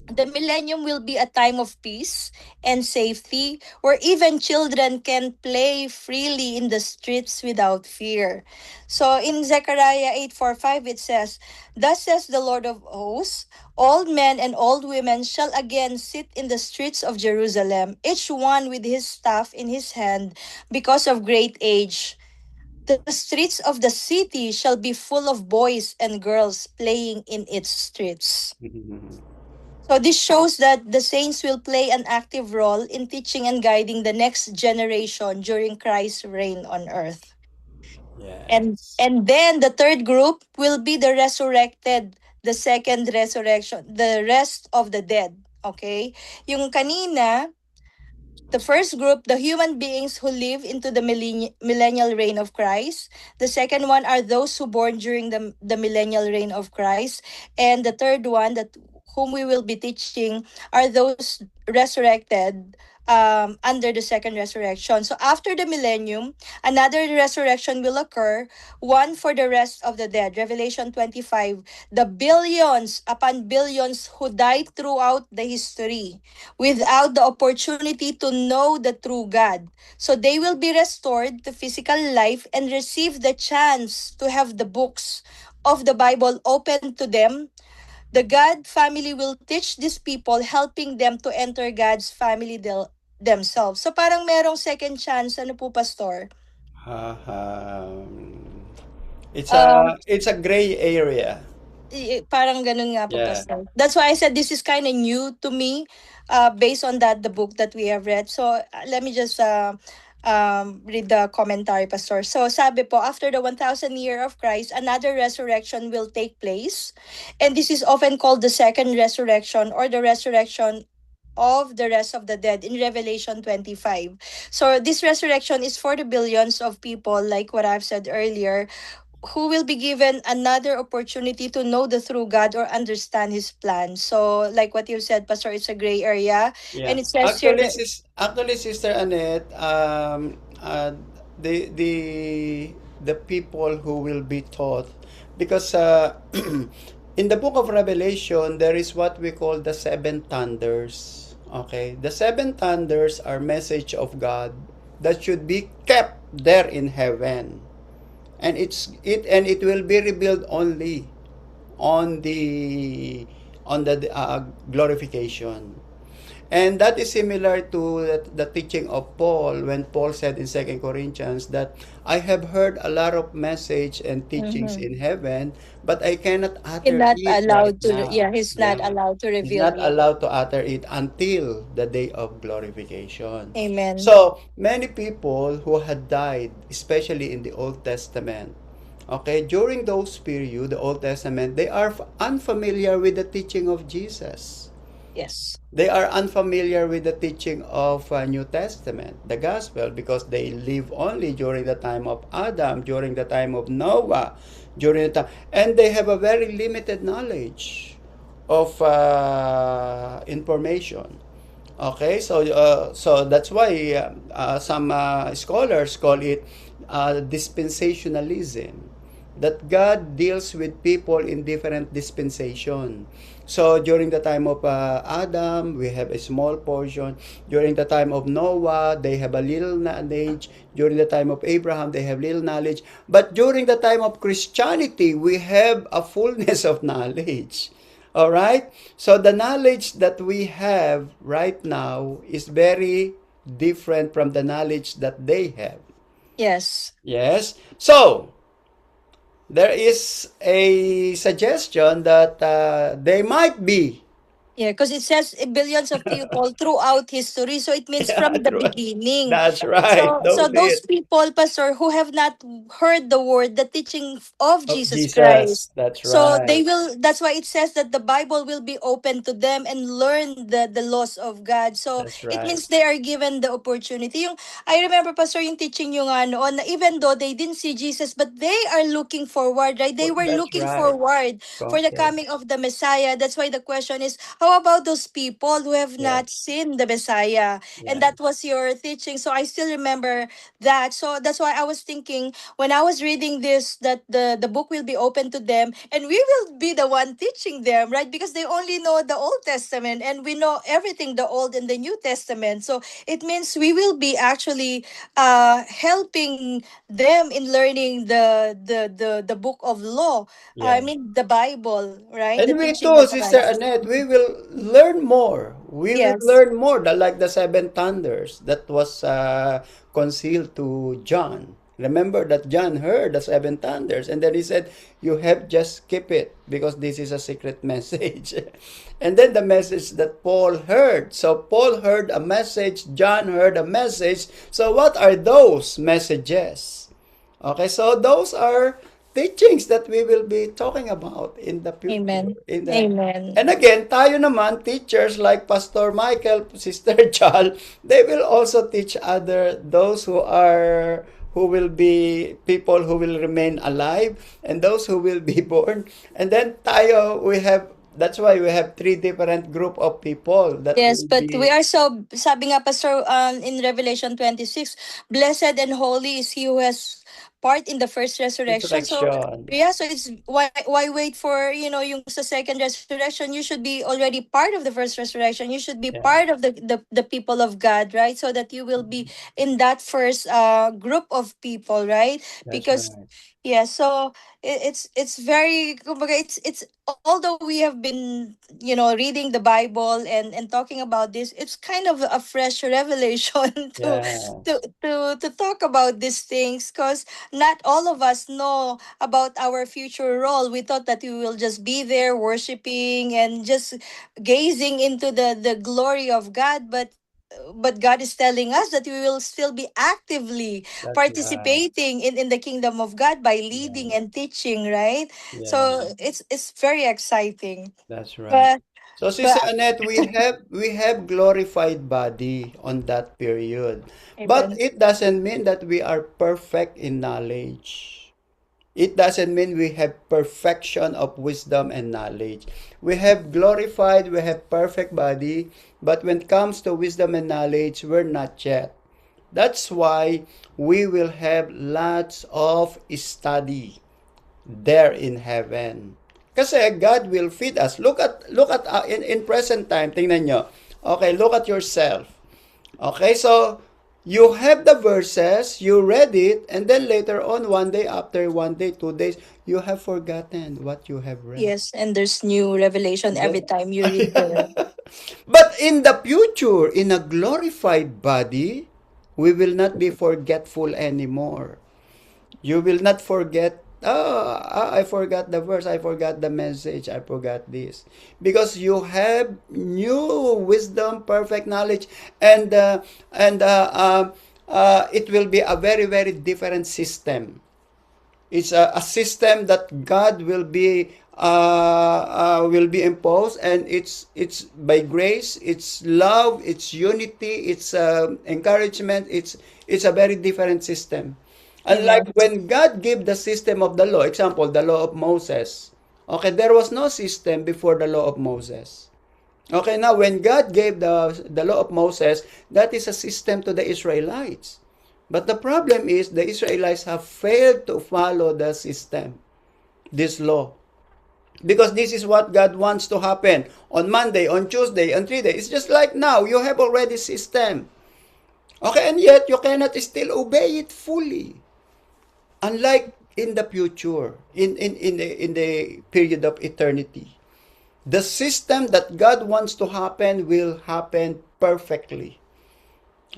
the millennium will be a time of peace and safety where even children can play freely in the streets without fear. So in Zechariah 8:4-5 it says, "Thus says the Lord of hosts, old men and old women shall again sit in the streets of Jerusalem, each one with his staff in his hand because of great age. The streets of the city shall be full of boys and girls playing in its streets." So this shows that the saints will play an active role in teaching and guiding the next generation during Christ's reign on earth. And Yes. and then the third group will be the resurrected, the second resurrection, the rest of the dead. Okay? Yung kanina, the first group, the human beings who live into the millennial reign of Christ. The second one are those who born during the millennial reign of Christ. And the third one, that whom we will be teaching, are those resurrected under the second resurrection. So after the millennium, another resurrection will occur, one for the rest of the dead. Revelation 25, the billions upon billions who died throughout the history without the opportunity to know the true God. So they will be restored to physical life and receive the chance to have the books of the Bible open to them. The God family will teach these people, helping them to enter God's family themselves. So parang merong second chance, ano po, Pastor? It's Um, a gray area. Parang ganun nga po, Yeah. Pastor. That's why I said this is kind of new to me, based on that, the book that we have read. So, let me just read the commentary, Pastor. So, sabi po, after the 1,000 year of Christ, another resurrection will take place. And this is often called the second resurrection or the resurrection of the rest of the dead in Revelation 25. So, this resurrection is for the billions of people, like what I've said earlier, who will be given another opportunity to know the true God or understand his plan. So like what you said, Pastor, it's a gray area. Yeah. And it says here that Actually, Sister Annette, the the the people who will be taught, because in the book of Revelation there is what we call the seven thunders. Okay, the seven thunders are message of God that should be kept there in heaven, and it will be revealed only on the glorification. And that is similar to the teaching of Paul when Paul said in Second Corinthians that I have heard a lot of message and teachings mhm, in heaven, but I cannot he's utter not it right allowed to, now. yeah, he's not Yeah. allowed to He's reveal not it. allowed to utter it until the day of glorification. Amen. So, many people who had died, especially in the Old Testament, okay, during those period, the Old Testament, they are unfamiliar with the teaching of Jesus. Yes. They are unfamiliar with the teaching of New Testament, the gospel, because they live only during the time of Adam, during the time of Noah, during the time, and they have a very limited knowledge of information. Okay, so that's why some scholars call it dispensationalism, that God deals with people in different dispensation. So during the time of Adam, we have a small portion. During the time of Noah, they have a little knowledge. During the time of Abraham, they have little knowledge. But during the time of Christianity, we have a fullness of knowledge. All right? So the knowledge that we have right now is very different from the knowledge that they have. Yes. Yes? So, there is a suggestion that they might be. Yeah, because it says billions of people throughout history. So it means Yeah, from the true. beginning. That's right. So Those those it. people, Pastor, who have not heard the word, the teaching of Of Jesus Jesus. Christ. That's So right. they will, that's why it says that the Bible will be open to them and learn the laws of God. So That's it right. means they are given the opportunity. Yung, I remember, Pastor, yung teaching yung ano, on, even though they didn't see Jesus, but they are looking forward, right? They were That's looking right. forward for the Yes. coming of the Messiah. That's why the question is, how about those people who have Yes. not seen the Messiah? And Yeah. that was your teaching. So I still remember that. So that's why I was thinking when I was reading this that the book will be open to them and we will be the one teaching them, right? Because they only know the Old Testament and we know everything, the Old and the New Testament. So it means we will be actually helping them in learning the book of law. I Yeah. mean the Bible, right? The And we teaching too, of Sister Christ. Annette, we will learn more. We will Yes. learn more, like the seven thunders that was concealed to John. Remember that John heard the seven thunders, and then he said, "You have just keep it because this is a secret message." And then the message that Paul heard. So Paul heard a message, John heard a message. So what are those messages? Okay, so those are teachings that we will be talking about in the future. Amen. Amen. And again, tayo naman, teachers like Pastor Michael, Sister Chal, they will also teach those who will be people who will remain alive and those who will be born. And then that's why we have three different group of people that Yes, will but we be are so, sabi nga Pastor in Revelation 26, blessed and holy is he who has part in the first resurrection. So resurrection. yeah, so it's why wait for, yung sa second resurrection, you should be already part of the first resurrection. You should be Yeah, part of the people of God, right? So that you will be in that first group of people, right? that's Because right. yeah, so it's very kumbaga, it's although we have been reading the Bible and talking about this, it's kind of a fresh revelation Yes, to talk about these things because not all of us know about our future role. We thought that we will just be there worshiping and just gazing into the glory of God, but God is telling us that we will still be actively that's right. participating in the kingdom of God by leading Yeah, and teaching, right? yeah, So it's very exciting. that's right. But So, Sister but Annette, we have glorified body on that period, but amen. it doesn't mean that we are perfect in knowledge. It doesn't mean we have perfection of wisdom and knowledge. We have glorified, we have perfect body, but when it comes to wisdom and knowledge, we're not yet. That's why we will have lots of study there in heaven. Kasi God will feed us. Look at in present time, tingnan nyo. Okay, look at yourself. Okay, so you have the verses, you read it, and then later on, one day after, one day, 2 days, you have forgotten what you have read. Yes, and there's new revelation every Yeah. time you read there. But in the future, in a glorified body, we will not be forgetful anymore. You will not forget, I forgot the verse, I forgot the message, I forgot this. Because you have new wisdom, perfect knowledge, and it will be a very, very different system. It's a system that God will be imposed, and it's by grace, it's love, it's unity, it's encouragement. It's a very different system. Amen. Unlike when God gave the system of the law, example, the law of Moses. Okay, there was no system before the law of Moses. Okay, now when God gave the law of Moses, that is a system to the Israelites. But the problem is the Israelites have failed to follow the system, this law. Because this is what God wants to happen on Monday, on Tuesday, on 3 days. It's just like now, you have already system. Okay, and yet you cannot still obey it fully. Unlike in the future, in the period of eternity. The system that God wants to happen will happen perfectly.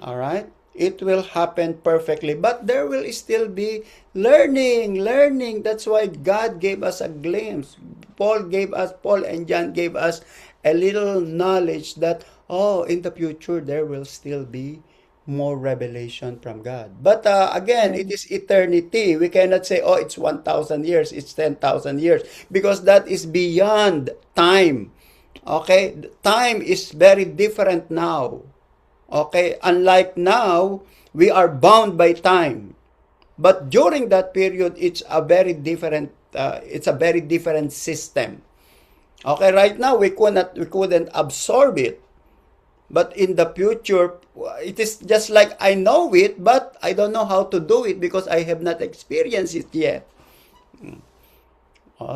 All right? It will happen perfectly. But there will still be learning. That's why God gave us a glimpse. Paul and John gave us a little knowledge that, oh, in the future, there will still be more revelation from God. But again, it Amen. is eternity. We cannot say, oh, it's 1,000 years, it's 10,000 years, because that is beyond time. Okay? Time is very different now. Okay, unlike now, we are bound by time. But during that period, it's a very different system. Okay, right now we couldn't absorb it. But in the future, it is just like I know it, but I don't know how to do it because I have not experienced it yet.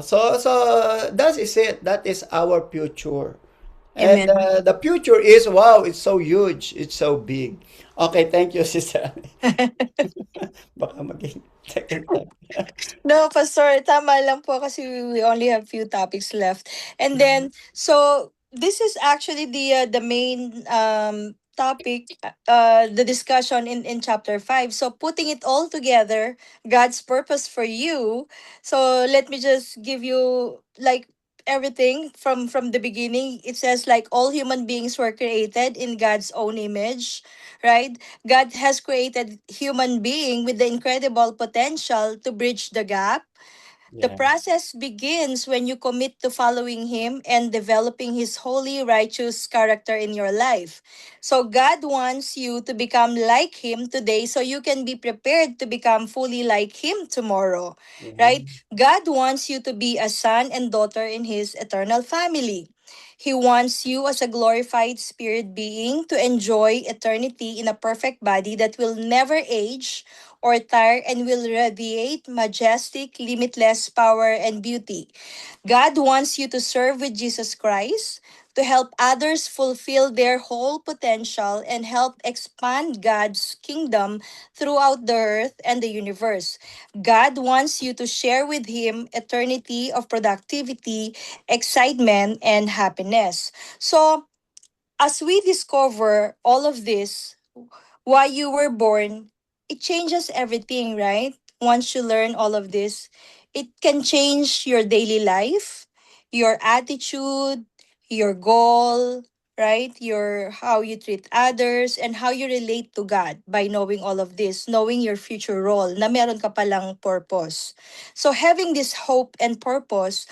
So that is it. That is our future. And Amen. the future is, wow, it's so huge. It's so big. Okay, thank you, Sister Annie. Baka maging second time. No, Pastor, tama lang po kasi we only have few topics left. And then, so this is actually the main topic, the discussion in chapter 5. So putting it all together, God's purpose for you. So let me just give you like everything from the beginning. It says like all human beings were created in God's own image, right? God has created human being with the incredible potential to bridge the gap. The Yeah. process begins when you commit to following Him and developing His holy, righteous character in your life. So, God wants you to become like Him today so you can be prepared to become fully like Him tomorrow, Yeah. right? God wants you to be a son and daughter in His eternal family. He wants you as a glorified spirit being to enjoy eternity in a perfect body that will never age or tire and will radiate majestic, limitless power and beauty. God wants you to serve with Jesus Christ, to help others fulfill their whole potential and help expand God's kingdom throughout the earth and the universe. God wants you to share with Him eternity of productivity, excitement, and happiness. So, as we discover all of this, why you were born, it changes everything, right? Once you learn all of this, it can change your daily life, your attitude, your goal, right? Your how you treat others and how you relate to God by knowing all of this, knowing your future role na meron ka palang purpose. So having this hope and purpose,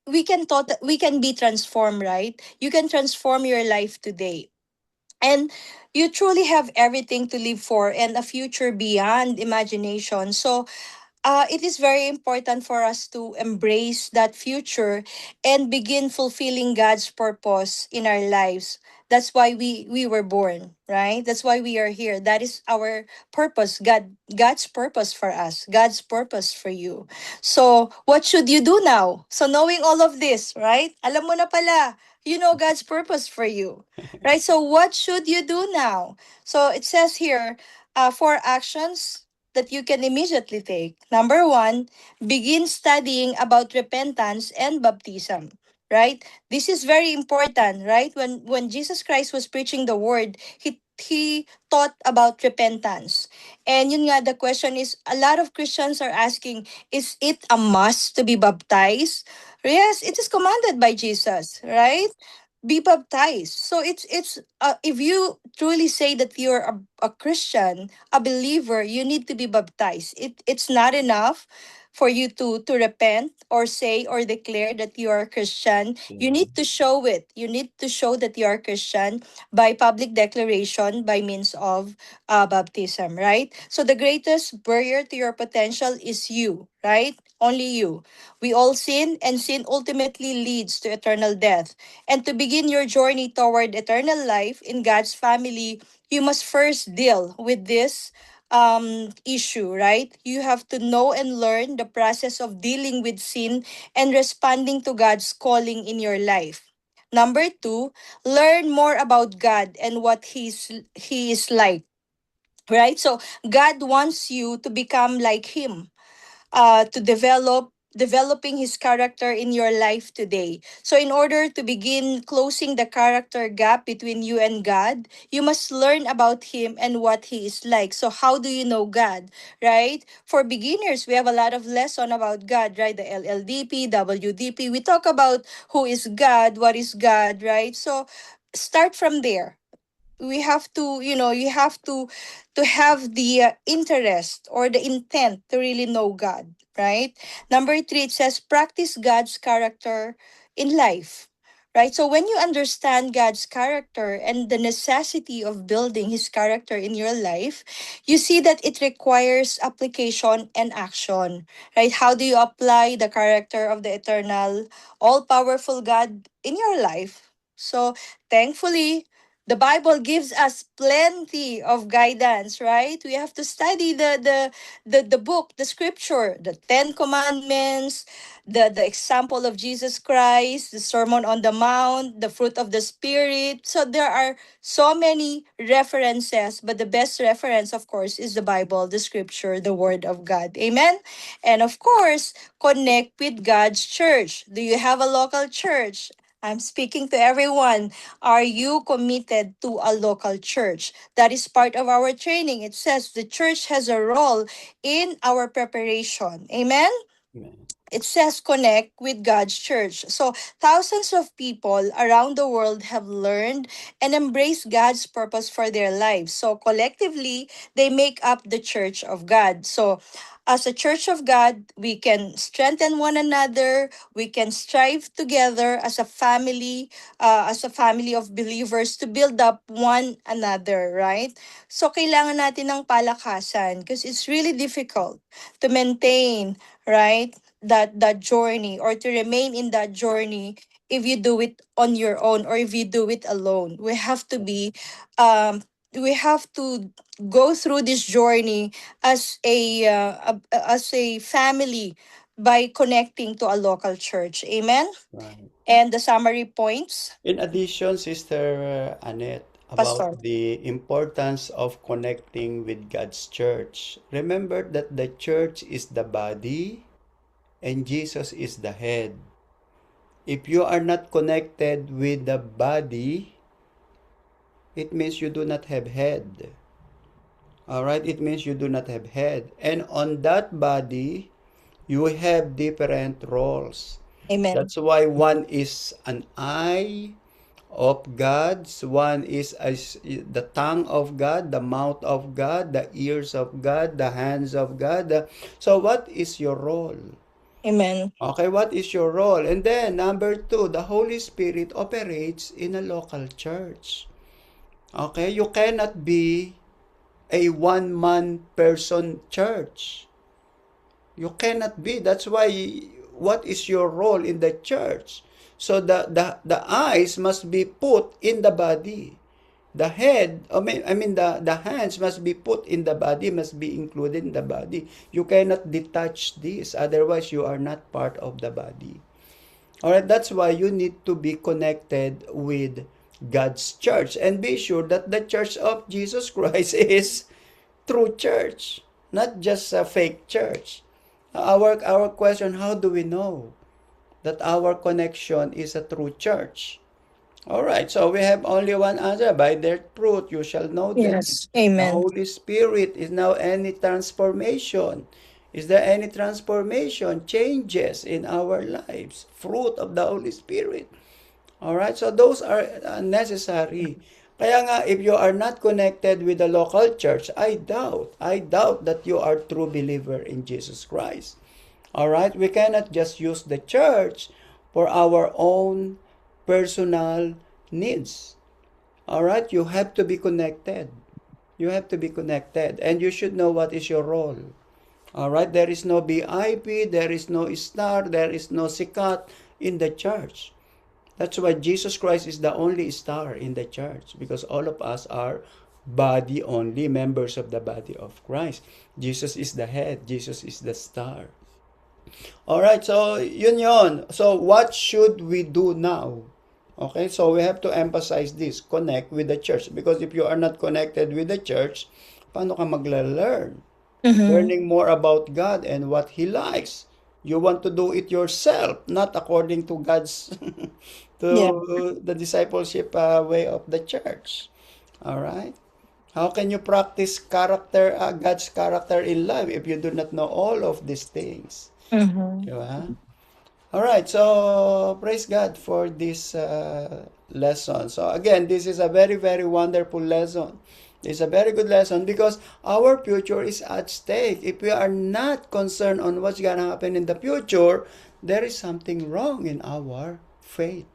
we can be transformed, right? You can transform your life today. And you truly have everything to live for and a future beyond imagination. So It is very important for us to embrace that future and begin fulfilling God's purpose in our lives. That's why we were born, right? That's why we are here. That is our purpose. God's purpose for us. God's purpose for you. So, what should you do now? So, knowing all of this, right? Alam mo na pala, you know God's purpose for you, right? So, what should you do now? So, it says here, four actions that you can immediately take. Number one, begin studying about repentance and baptism. Right? This is very important, right? When Jesus Christ was preaching the word, he taught about repentance. And yun nga, the question is, a lot of Christians are asking, is it a must to be baptized? Yes, it is commanded by Jesus, right? Be baptized. So it's if you truly say that you're a Christian, a believer, you need to be baptized. It's not enough for you to repent or say or declare that you are a Christian. You Yeah. need to show it. You need to show that you are a Christian by public declaration by means of baptism, right? So the greatest barrier to your potential is you, right? Only you. We all sin, and sin ultimately leads to eternal death. And to begin your journey toward eternal life in God's family, you must first deal with this issue, right? You have to know and learn the process of dealing with sin and responding to God's calling in your life. Number two, learn more about God and what He is like, right? So God wants you to become like Him, to developing his character in your life today. So in order to begin closing the character gap between you and God, you must learn about him and what he is like. So how do you know God, right? For beginners, we have a lot of lesson about God, right? The LLDP, WDP. We talk about who is God, what is God, right? So start from there. We have to, you have to have the interest or the intent to really know God, right? Number three, it says practice God's character in life, right? So when you understand God's character and the necessity of building his character in your life, you see that it requires application and action, right? How do you apply the character of the eternal all-powerful God in your life? So thankfully, the Bible gives us plenty of guidance, right? We have to study the book, the scripture, the Ten Commandments, the example of Jesus Christ, the Sermon on the Mount, the fruit of the Spirit. So there are so many references, but the best reference, of course, is the Bible, the scripture, the Word of God. Amen? And of course, connect with God's church. Do you have a local church? I'm speaking to everyone. Are you committed to a local church? That is part of our training. It says the church has a role in our preparation. Amen? Amen. It says connect with God's church. So thousands of people around the world have learned and embraced God's purpose for their lives. So collectively, they make up the church of God. So as a church of God, we can strengthen one another. We can strive together as a family of believers to build up one another, right? So kailangan natin ng palakasan because it's really difficult to maintain, right? That journey or to remain in that journey if you do it on your own or if you do it alone. We have to go through this journey as a family by connecting to a local church. Amen. Right. And the summary points, In addition, Sister Annette, about Pastor. the importance of connecting with God's church. Remember that the church is the body and Jesus is the head. If you are not connected with the body, it means you do not have head. All right, it means you do not have head. And on that body, you have different roles. Amen. That's why one is an eye of God, one is as the tongue of God, the mouth of God, the ears of God, the hands of God. So what is your role? Amen. Okay, what is your role? And then number two, the Holy Spirit operates in a local church. Okay, you cannot be a one-man person church. You cannot be. That's why, what is your role in the church? So the eyes must be put in the body. The head, I mean the hands must be put in the body, must be included in the body. You cannot detach this, otherwise you are not part of the body. All right, that's why you need to be connected with God's church and be sure that the church of Jesus Christ is true church, not just a fake church. Our question, how do we know that our connection is a true church? All right, so we have only one answer. By their fruit you shall know them. Yes. The Amen. Holy Spirit is now any transformation. Is there any transformation, changes in our lives? Fruit of the Holy Spirit. All right, so those are necessary. Kaya nga, if you are not connected with the local church, I doubt that you are true believer in Jesus Christ. All right, we cannot just use the church for our own personal needs. All right, you have to be connected. You have to be connected, and you should know what is your role. All right, there is no BIP, there is no star, there is no sikat in the church. That's why Jesus Christ is the only star in the church, because all of us are body only, members of the body of Christ. Jesus is the head, Jesus is the star. All right, so yun. So what should we do now? Okay, so we have to emphasize this, connect with the church. Because if you are not connected with the church, paano ka magla-learn? Mm-hmm. Learning more about God and what He likes. You want to do it yourself, not according to God's, Yeah. to the discipleship way of the church. All right? How can you practice God's character in life if you do not know all of these things? Mm-hmm. Diba? All right, so praise God for this lesson. So again, this is a very, very wonderful lesson. It's a very good lesson because our future is at stake. If we are not concerned on what's gonna happen in the future, there is something wrong in our faith.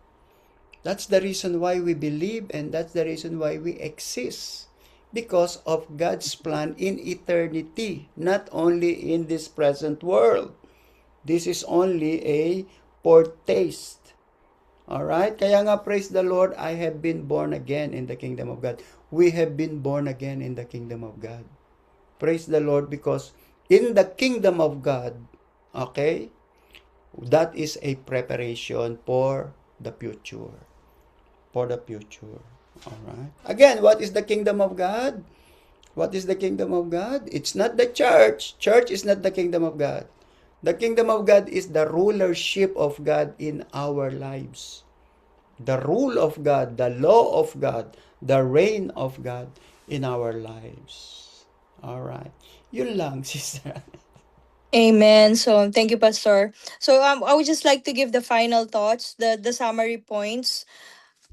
That's the reason why we believe, and that's the reason why we exist. Because of God's plan in eternity, not only in this present world. This is only a foretaste. Alright? Kaya nga, praise the Lord, I have been born again in the kingdom of God. We have been born again in the kingdom of God. Praise the Lord, because in the kingdom of God, okay, that is a preparation for the future. For the future. Alright? Again, what is the kingdom of God? What is the kingdom of God? It's not the church. Church is not the kingdom of God. The kingdom of God is the rulership of God in our lives. The rule of God, the law of God, the reign of God in our lives. All right. Yun lang, sister. Amen. So thank you, Pastor. So I would just like to give the final thoughts, the summary points.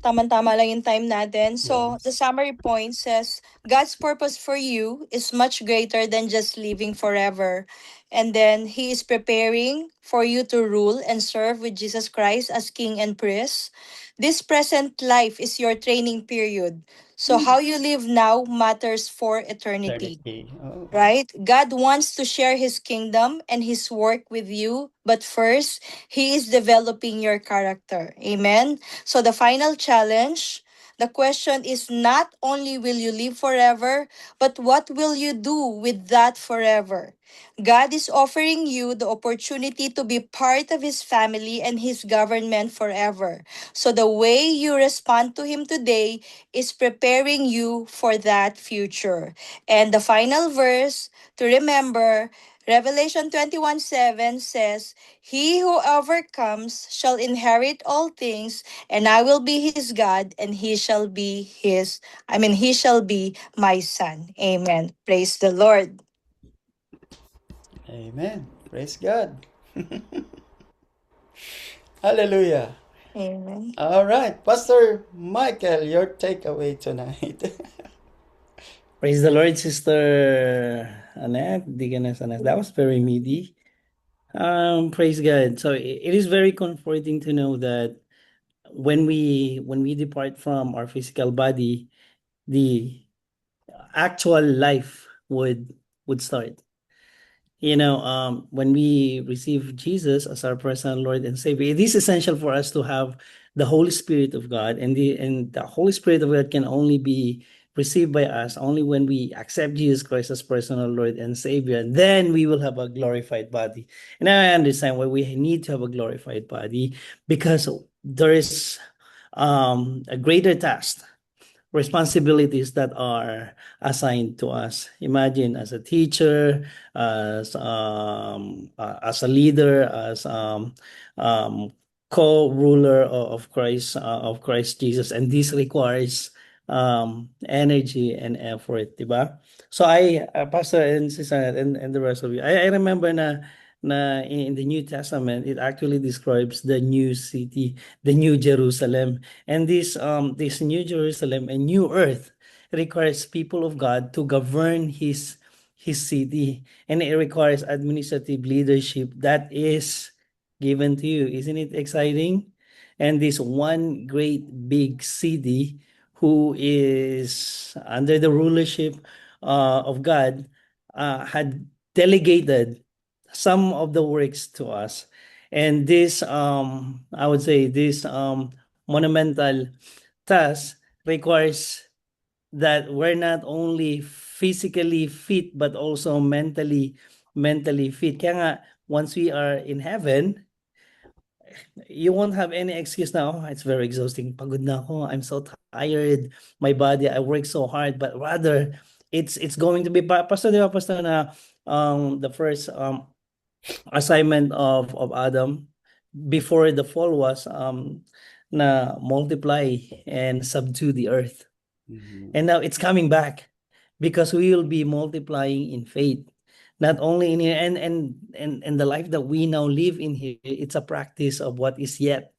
Tama-tama lang yung time natin. So, the Yes. summary point says, God's purpose for you is much greater than just living forever. And then, He is preparing for you to rule and serve with Jesus Christ as King and Priest. This present life is your training period. So, how you live now matters for eternity. Eternity. Oh. Right? God wants to share his kingdom and his work with you, but first, he is developing your character. Amen. So the final challenge, the question is not only will you live forever, but what will you do with that forever? God is offering you the opportunity to be part of his family and his government forever. So the way you respond to him today is preparing you for that future. And the final verse to remember, Revelation 21:7 says, He who overcomes shall inherit all things, and I will be his God, and he shall be my son. Amen. Praise the Lord. Amen. Praise God. Hallelujah. Amen. All right. Pastor Michael, your takeaway tonight. Praise the Lord, Sister Annette, Deaconess Annette. That was very meaty. Praise God. So it is very comforting to know that when we depart from our physical body, the actual life would start. when we receive Jesus as our personal Lord and Savior, it is essential for us to have the Holy Spirit of God, and the Holy Spirit of God can only be received by us only when we accept Jesus Christ as personal Lord and Savior. And then we will have a glorified body. And I understand why we need to have a glorified body, because there is a greater task, responsibilities that are assigned to us. Imagine, as a teacher, as a leader, as co-ruler of Christ Jesus, and this requires energy and effort, diba? So Pastor and Sister and the rest of you, I remember na in the New Testament, it actually describes the new city, the New Jerusalem. And this New Jerusalem and New Earth requires people of God to govern his city, and it requires administrative leadership that is given to you. Isn't it exciting? And this one great big city, who is under the rulership of God, had delegated some of the works to us. And this, I would say, this monumental task requires that we're not only physically fit but also mentally fit. Kaya nga, once we are in heaven, you won't have any excuse now. Oh, it's very exhausting. Pagod na ako. I'm so tired. My body, I work so hard. But rather, it's going to be, Pastor, di ba, Pastor, na the first assignment of Adam before the fall was na multiply and subdue the earth. Mhm. And now it's coming back, because we will be multiplying in faith, not only in here, and the life that we now live in here, it's a practice of what is yet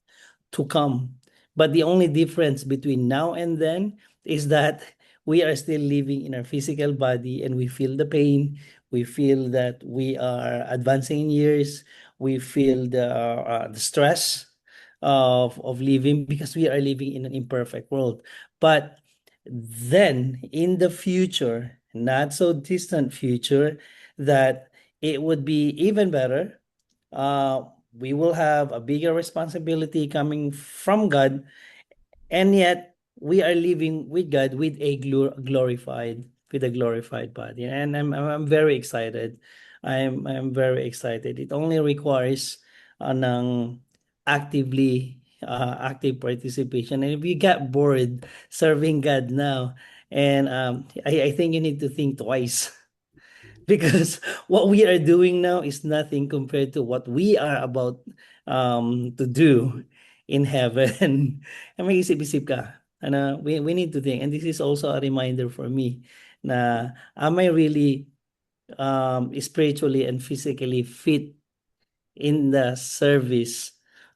to come. But the only difference between now and then is that we are still living in our physical body, and we feel the pain. We feel that we are advancing in years. We feel the stress of living, because we are living in an imperfect world. But then in the future, not so distant future, that it would be even better. We will have a bigger responsibility coming from God, and yet we are living with God with a glorified body. And I'm very excited. I'm very excited. It only requires ng active participation. And if you get bored serving God now, and I think you need to think twice. Because what we are doing now is nothing compared to what we are about to do in heaven. And may isip-isip ka. We need to think. And this is also a reminder for me na, am I really spiritually and physically fit in the service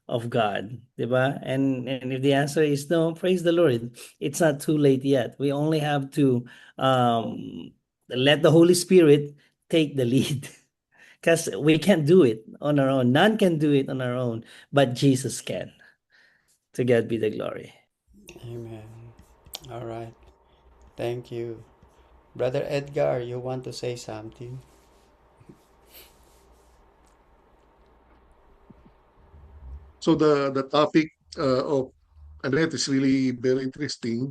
of God, 'di ba? And if the answer is no, praise the Lord. It's not too late yet. We only have to let the Holy Spirit take the lead. Because we can't do it on our own. None can do it on our own, but Jesus can. To God be the glory. Amen. All right. Thank you. Brother Edgar, you want to say something? So the topic of Annette is really very interesting,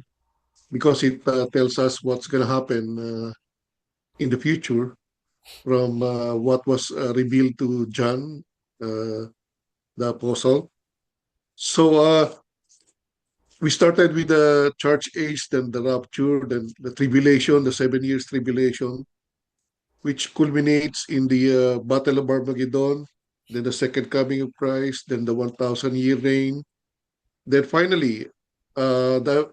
because it tells us what's going to happen in the future, from what was revealed to John, uh, the apostle. So we started with the church age, then the rapture, then the tribulation, the 7 years tribulation, which culminates in the Battle of Armageddon, then the second coming of Christ, then the 1,000-year reign. Then finally, there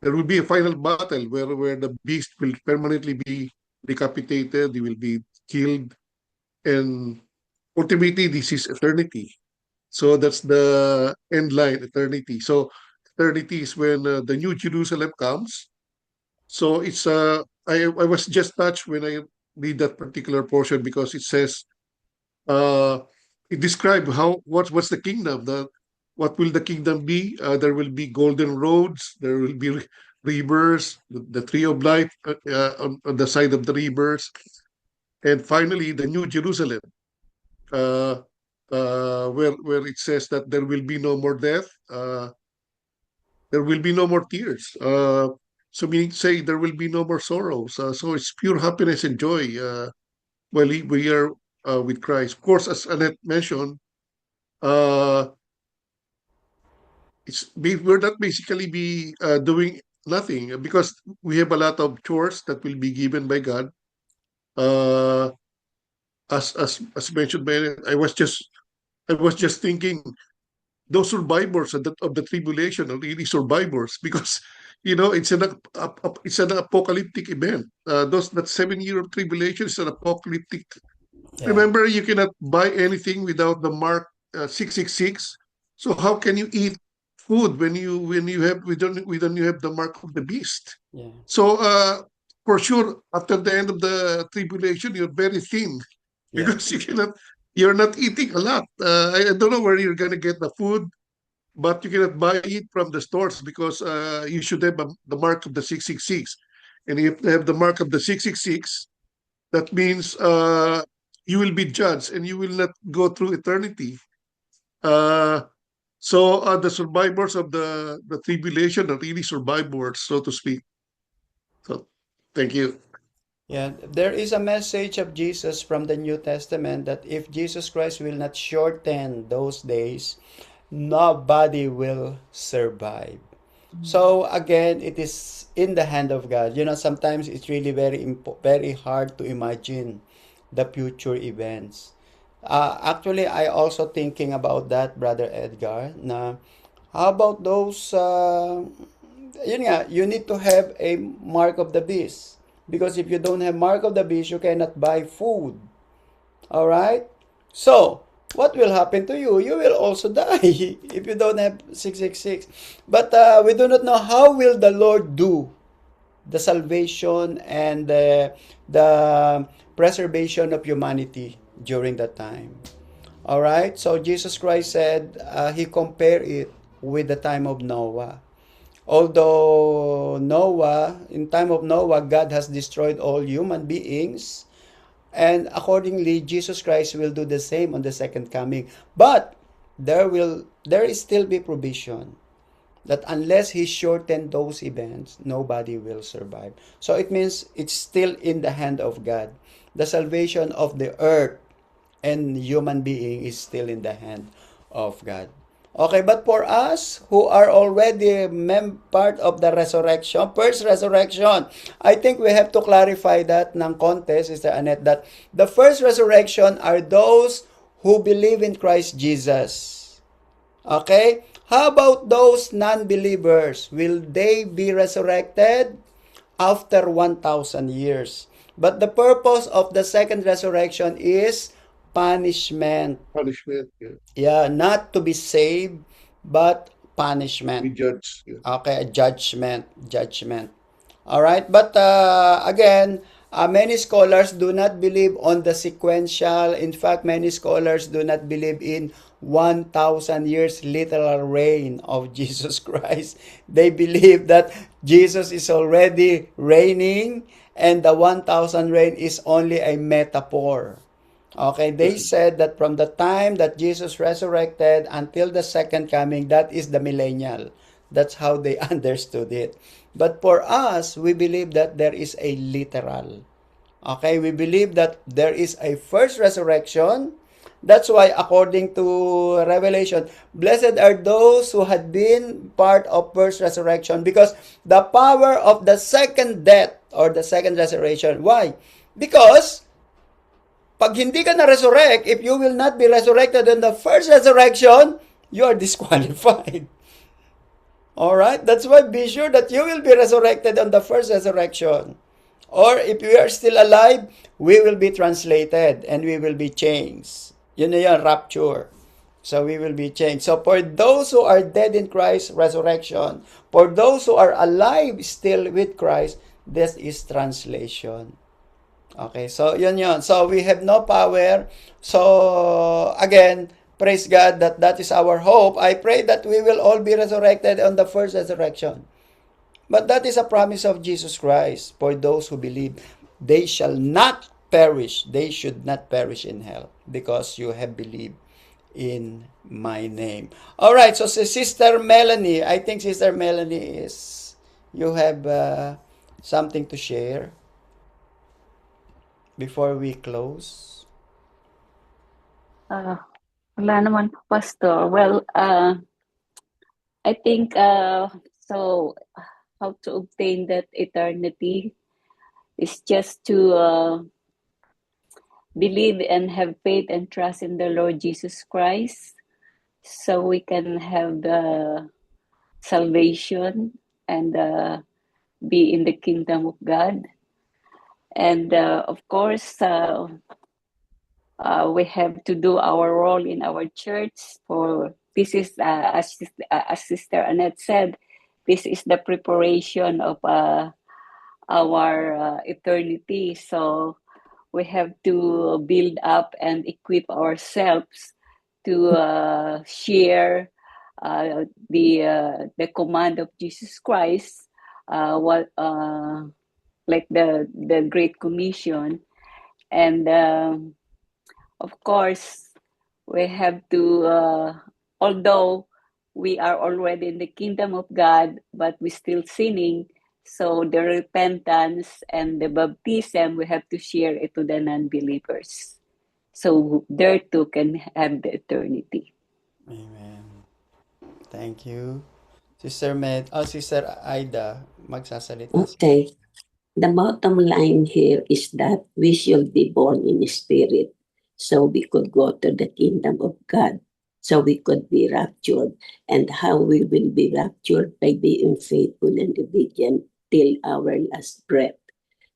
will be a final battle where the beast will permanently be decapitated, they will be killed, and ultimately, this is eternity. So that's the end line, eternity. So eternity is when the new Jerusalem comes. So it's I was just touched when I read that particular portion, because it says uh, it describes what's the kingdom. What will the kingdom be? There will be golden roads. There will be rivers, the tree of life on the side of the rivers. and finally the New Jerusalem, uh, where it says that there will be no more death, there will be no more tears. So meaning to say there will be no more sorrows. So it's pure happiness and joy while we are with Christ. Of course, as Annette mentioned, uh, we're not basically be doing nothing because we have a lot of chores that will be given by God. Uh, as mentioned by Annette, I was just thinking those survivors of the tribulation are really survivors because it's an apocalyptic event. Those that 7 year of tribulation is an apocalyptic. Yeah. Remember, you cannot buy anything without the mark 666. So how can you eat food when you have when you have the mark of the beast? Yeah. So for sure, after the end of the tribulation, you're very thin Yeah. because you're not eating a lot. I don't know where you're gonna get the food, but you cannot buy it from the stores because you should have the mark of the 666. And if you have the mark of the 666, that means you will be judged and you will not go through eternity. Uh, so the survivors of the tribulation are really survivors, so to speak. So thank you. Yeah, there is a message of Jesus from the New Testament that if Jesus Christ will not shorten those days, nobody will survive. So again, it is in the hand of God. You know, sometimes it's really very hard to imagine the future events. Actually, I also thinking about that, Brother Edgar. Na how about those? Yun nga, you need to have a mark of the beast because if you don't have mark of the beast, you cannot buy food. All right. So what will happen to you? You will also die if you don't have 666. But we do not know how will the Lord do the salvation and the preservation of humanity during that time. All right. So Jesus Christ said he compared it with the time of Noah. Although in time of Noah, God has destroyed all human beings, and accordingly, Jesus Christ will do the same on the second coming. But there is still be provision that unless he shorten those events, nobody will survive. So it means it's still in the hand of God. The salvation of the earth and human being is still in the hand of God. Okay, but for us who are already part of the resurrection, first resurrection, I think we have to clarify that ng konti, Sister Annette, that the first resurrection are those who believe in Christ Jesus. Okay? How about those non-believers? Will they be resurrected after 1,000 years? But the purpose of the second resurrection is punishment. Punishment, yeah. Yeah, not to be saved, but Be punishment. judged. Yeah. Okay, judgment. All right, but again, many scholars do not believe on the sequential. In fact, many scholars do not believe in 1,000 years literal reign of Jesus Christ. They believe that Jesus is already reigning and the 1,000 reign is only a metaphor. Okay, they said that from the time that Jesus resurrected until the second coming, that is the millennial. That's how they understood it. But for us, we believe that there is a literal. Okay, we believe that there is a first resurrection. That's why, according to Revelation, blessed are those who had been part of first resurrection because the power of the second death or the second resurrection. Why? Because pag hindi ka na-resurrect, if you will not be resurrected in the first resurrection, you are disqualified. Alright? That's why be sure that you will be resurrected on the first resurrection. Or if we are still alive, we will be translated and we will be changed. Yun na yun, rapture. So we will be changed. So for those who are dead in Christ, resurrection. For those who are alive still with Christ, this is translation. Okay, so yun. So we have no power. So again, praise God that is our hope. I pray that we will all be resurrected on the first resurrection. But that is a promise of Jesus Christ for those who believe. They shall not perish. They should not perish in hell because you have believed in my name. All right, so Sister Melanie, I think Sister Melanie is, you have something to share before we close. Wala naman po, Pastor. Well, I think so how to obtain that eternity is just to believe and have faith and trust in the Lord Jesus Christ, so we can have the salvation and be in the kingdom of God. And of course, we have to do our role in our church. For this is, as Sister Annette said, this is the preparation of our eternity. So we have to build up and equip ourselves to share the command of Jesus Christ, what like the Great Commission, and of course we have to. Although we are already in the kingdom of God, but we still sinning. So the repentance and the baptism, we have to share it to the non-believers. So there too can have the eternity. Amen. Thank you. Sister Aida, magsasalita siya. Okay. The bottom line here is that we should be born in spirit so we could go to the kingdom of God, so we could be raptured. And how we will be raptured? By being faithful and obedient till our last breath.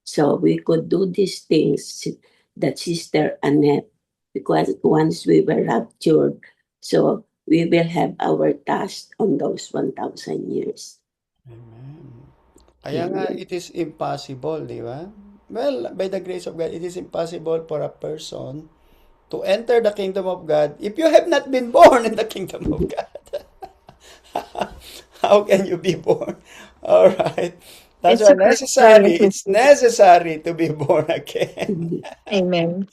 So we could do these things that Sister Annette, because once we were raptured, so we will have our task on those 1,000 years. Amen. Kaya nga, it is impossible, di ba? Well, by the grace of God, it is impossible for a person to enter the kingdom of God if you have not been born in the kingdom of God. How can you be born? All right. That's It's why a great necessary. prayer. It's necessary to be born again. Amen.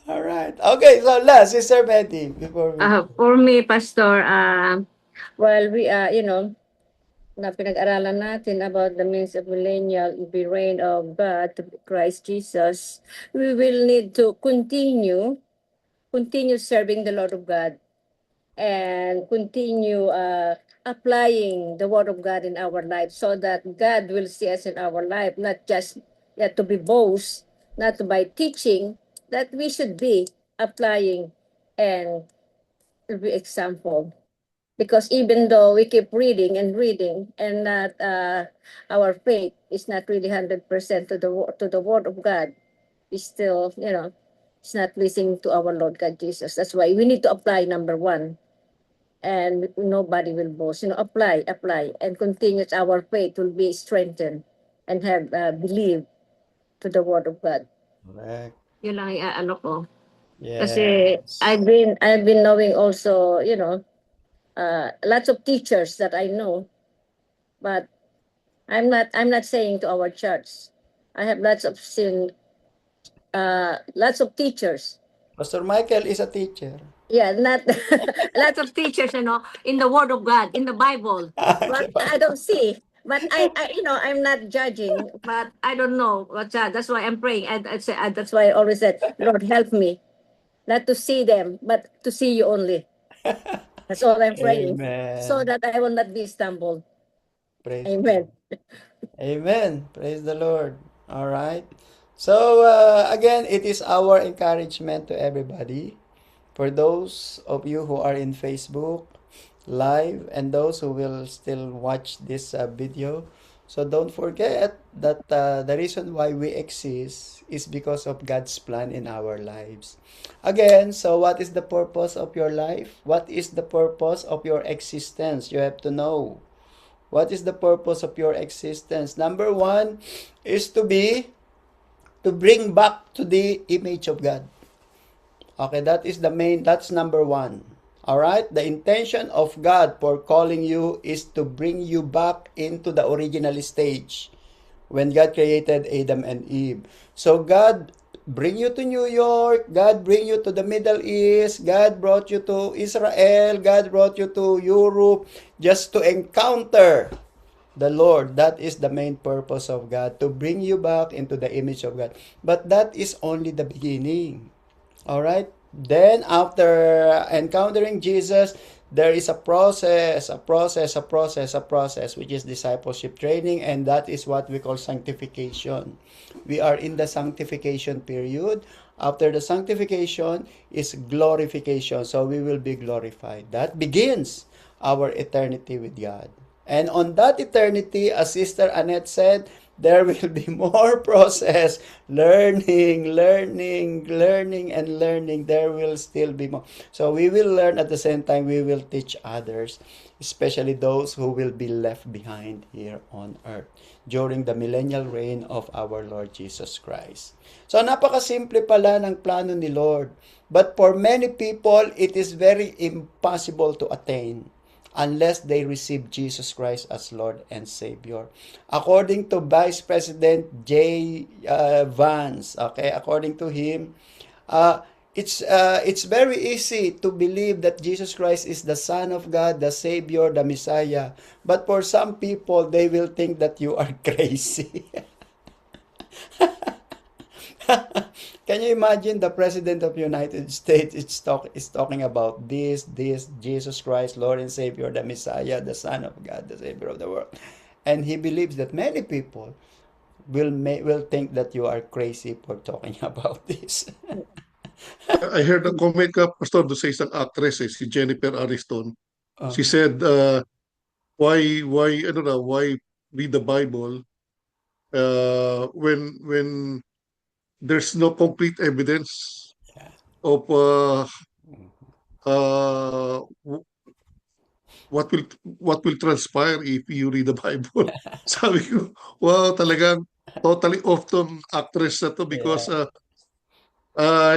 All right. Okay, so last, Sister Betty, before we... For me, Pastor, well, we na pinag-aralan natin about the means of millennial be reign of God to Christ Jesus, we will need to continue serving the Lord of God and continue applying the Word of God in our life so that God will see us in our life, not just to be boast, not by teaching, that we should be applying and be example. Because even though we keep reading and not our faith is not really 100% to the Word of God, we still it's not listening to our Lord God Jesus. That's why we need to apply number one, and nobody will boast. Apply, and continues our faith will be strengthened and have believe to the Word of God. Correct. Yun lang ano ko. Yes. Kasi I've been knowing also, lots of teachers that I know, but I'm not saying to our church. I have lots of teachers. Pastor Michael is a teacher. Yeah, not lots of teachers, in the Word of God, in the Bible. But I don't see. But I'm not judging. But I don't know what's that. That's why I'm praying. And that's why I always said, Lord, help me, not to see them, but to see you only. That's all I'm praying, so Amen. that I will not be stumbled. Praise Amen. God. Amen. Praise the Lord. All right. So, again, it is our encouragement to everybody. For those of you who are in Facebook Live and those who will still watch this video, so don't forget that the reason why we exist is because of God's plan in our lives. Again, so what is the purpose of your life? What is the purpose of your existence? You have to know. What is the purpose of your existence? Number one is to bring back to the image of God. Okay, that's number one. All right, the intention of God for calling you is to bring you back into the original stage. when God created Adam and Eve. So God bring you to New York, God bring you to the Middle East, God brought you to Israel, God brought you to Europe just to encounter the Lord. That is the main purpose of God, to bring you back into the image of God. But that is only the beginning. All right? Then after encountering Jesus, there is a process, which is discipleship training, and that is what we call sanctification. We are in the sanctification period. After the sanctification is glorification. So we will be glorified. That begins our eternity with God. And on that eternity, as Sister Annette said, there will be more process, learning, and learning. There will still be more. So we will learn at the same time we will teach others, especially those who will be left behind here on earth during the millennial reign of our Lord Jesus Christ. So napakasimple pala ng plano ni Lord. But for many people, it is very impossible to attain unless they receive Jesus Christ as Lord and Savior. According to Vice President J. Vance, okay, according to him, it's very easy to believe that Jesus Christ is the Son of God, the Savior, the Messiah. But for some people, they will think that you are crazy. Can you imagine the President of the United States is talking about this, Jesus Christ, Lord and Savior, the Messiah, the Son of God, the Savior of the world. And he believes that many people will think that you are crazy for talking about this. I heard a comment ka, Pastor, doon sa isang actress, si Jennifer Aniston. She said, why read the Bible when there's no complete evidence of what will transpire if you read the Bible. Sabi ko, wow, talagang totally off tong actress na to because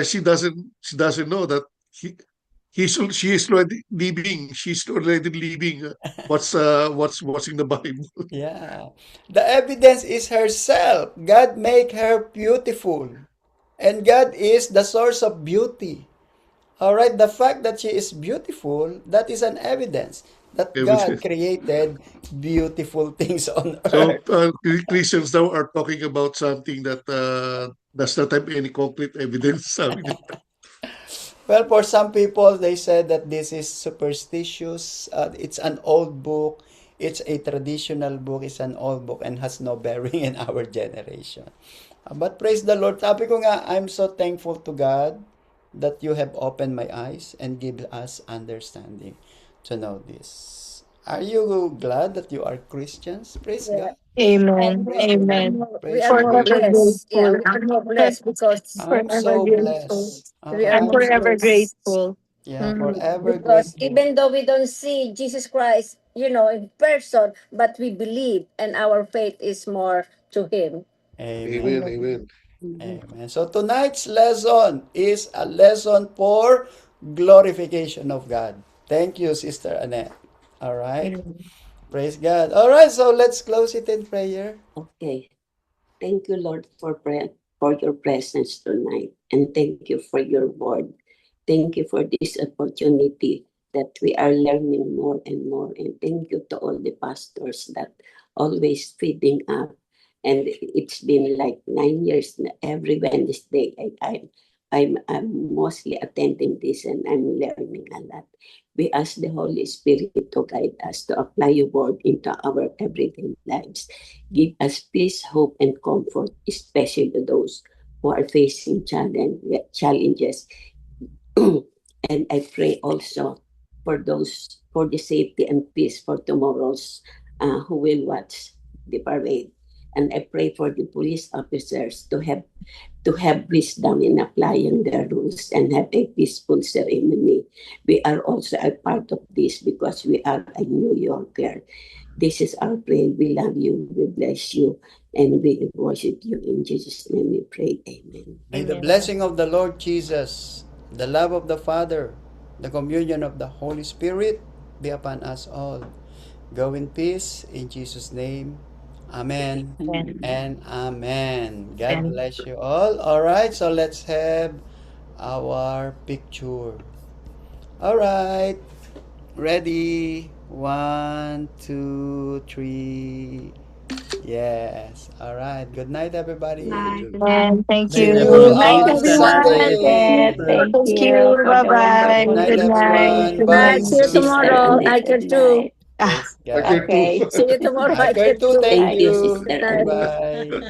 she doesn't know that she is already leaving. She's already leaving what's watching the Bible. Yeah. The evidence is herself. God make her beautiful. And God is the source of beauty. All right, the fact that she is beautiful, that is an evidence that God created beautiful things on So earth. Christians now are talking about something that does not have any concrete evidence. Sabi nila. Well, for some people, they said that this is superstitious. It's an old book. It's a traditional book. It's an old book and has no bearing in our generation. But praise the Lord. Sabi ko nga, I'm so thankful to God that you have opened my eyes and give us understanding to know this. Are you glad that you are Christians? Praise God. Amen. Praise the Lord. Amen. We Praise are the more Lord. Forever blessed. Yeah, grateful. we are more blessed because I'm Forever so grateful. blessed. we are I'm I'm more so, forever blessed. grateful. yeah, Mhm. forever Because grateful. even though we don't see Jesus Christ, in person, but we believe and our faith is more to Him. Amen, Amen. amen. Amen. So tonight's lesson is a lesson for glorification of God. Thank you, Sister Annette. All right. Praise God. All right, so let's close it in prayer. Okay. Thank you, Lord, for your presence tonight. And thank you for your word. Thank you for this opportunity that we are learning more and more. And thank you to all the pastors that always feeding up. And it's been like 9 years every Wednesday. I'm mostly attending this and I'm learning a lot. We ask the Holy Spirit to guide us to apply your word into our everyday lives. Give us peace, hope, and comfort, especially to those who are facing challenges. And I pray also for the safety and peace for tomorrow's who will watch the parade. And I pray for the police officers to have wisdom in applying their rules and have a peaceful ceremony. We are also a part of this because we are a New Yorker. This is our prayer. We love you. We bless you. And we worship you. In Jesus' name we pray. Amen. May the blessing of the Lord Jesus, the love of the Father, the communion of the Holy Spirit be upon us all. Go in peace in Jesus' name. Amen Amen. and amen. God Amen. bless you all. All right, so let's have our picture. All right, ready? 1, 2, 3. Yes. All right. Good night, everybody. Good night. And thank Night, See you. you Good everyone. night, Thank you, on Sister Annette. everyone. Thank you, Yeah, Sunday. Sister. thank Thank you you. for Bye the bye. Good wonderful night, Good night. everyone. teaching. Good Bye. Night. night. See you Sister tomorrow. Annette. I Good can too. night. Ah. Praise I God. care too. Okay. See you tomorrow. I I care can too. too. Thank Thank you, you. Sister Night. Annette. Bye.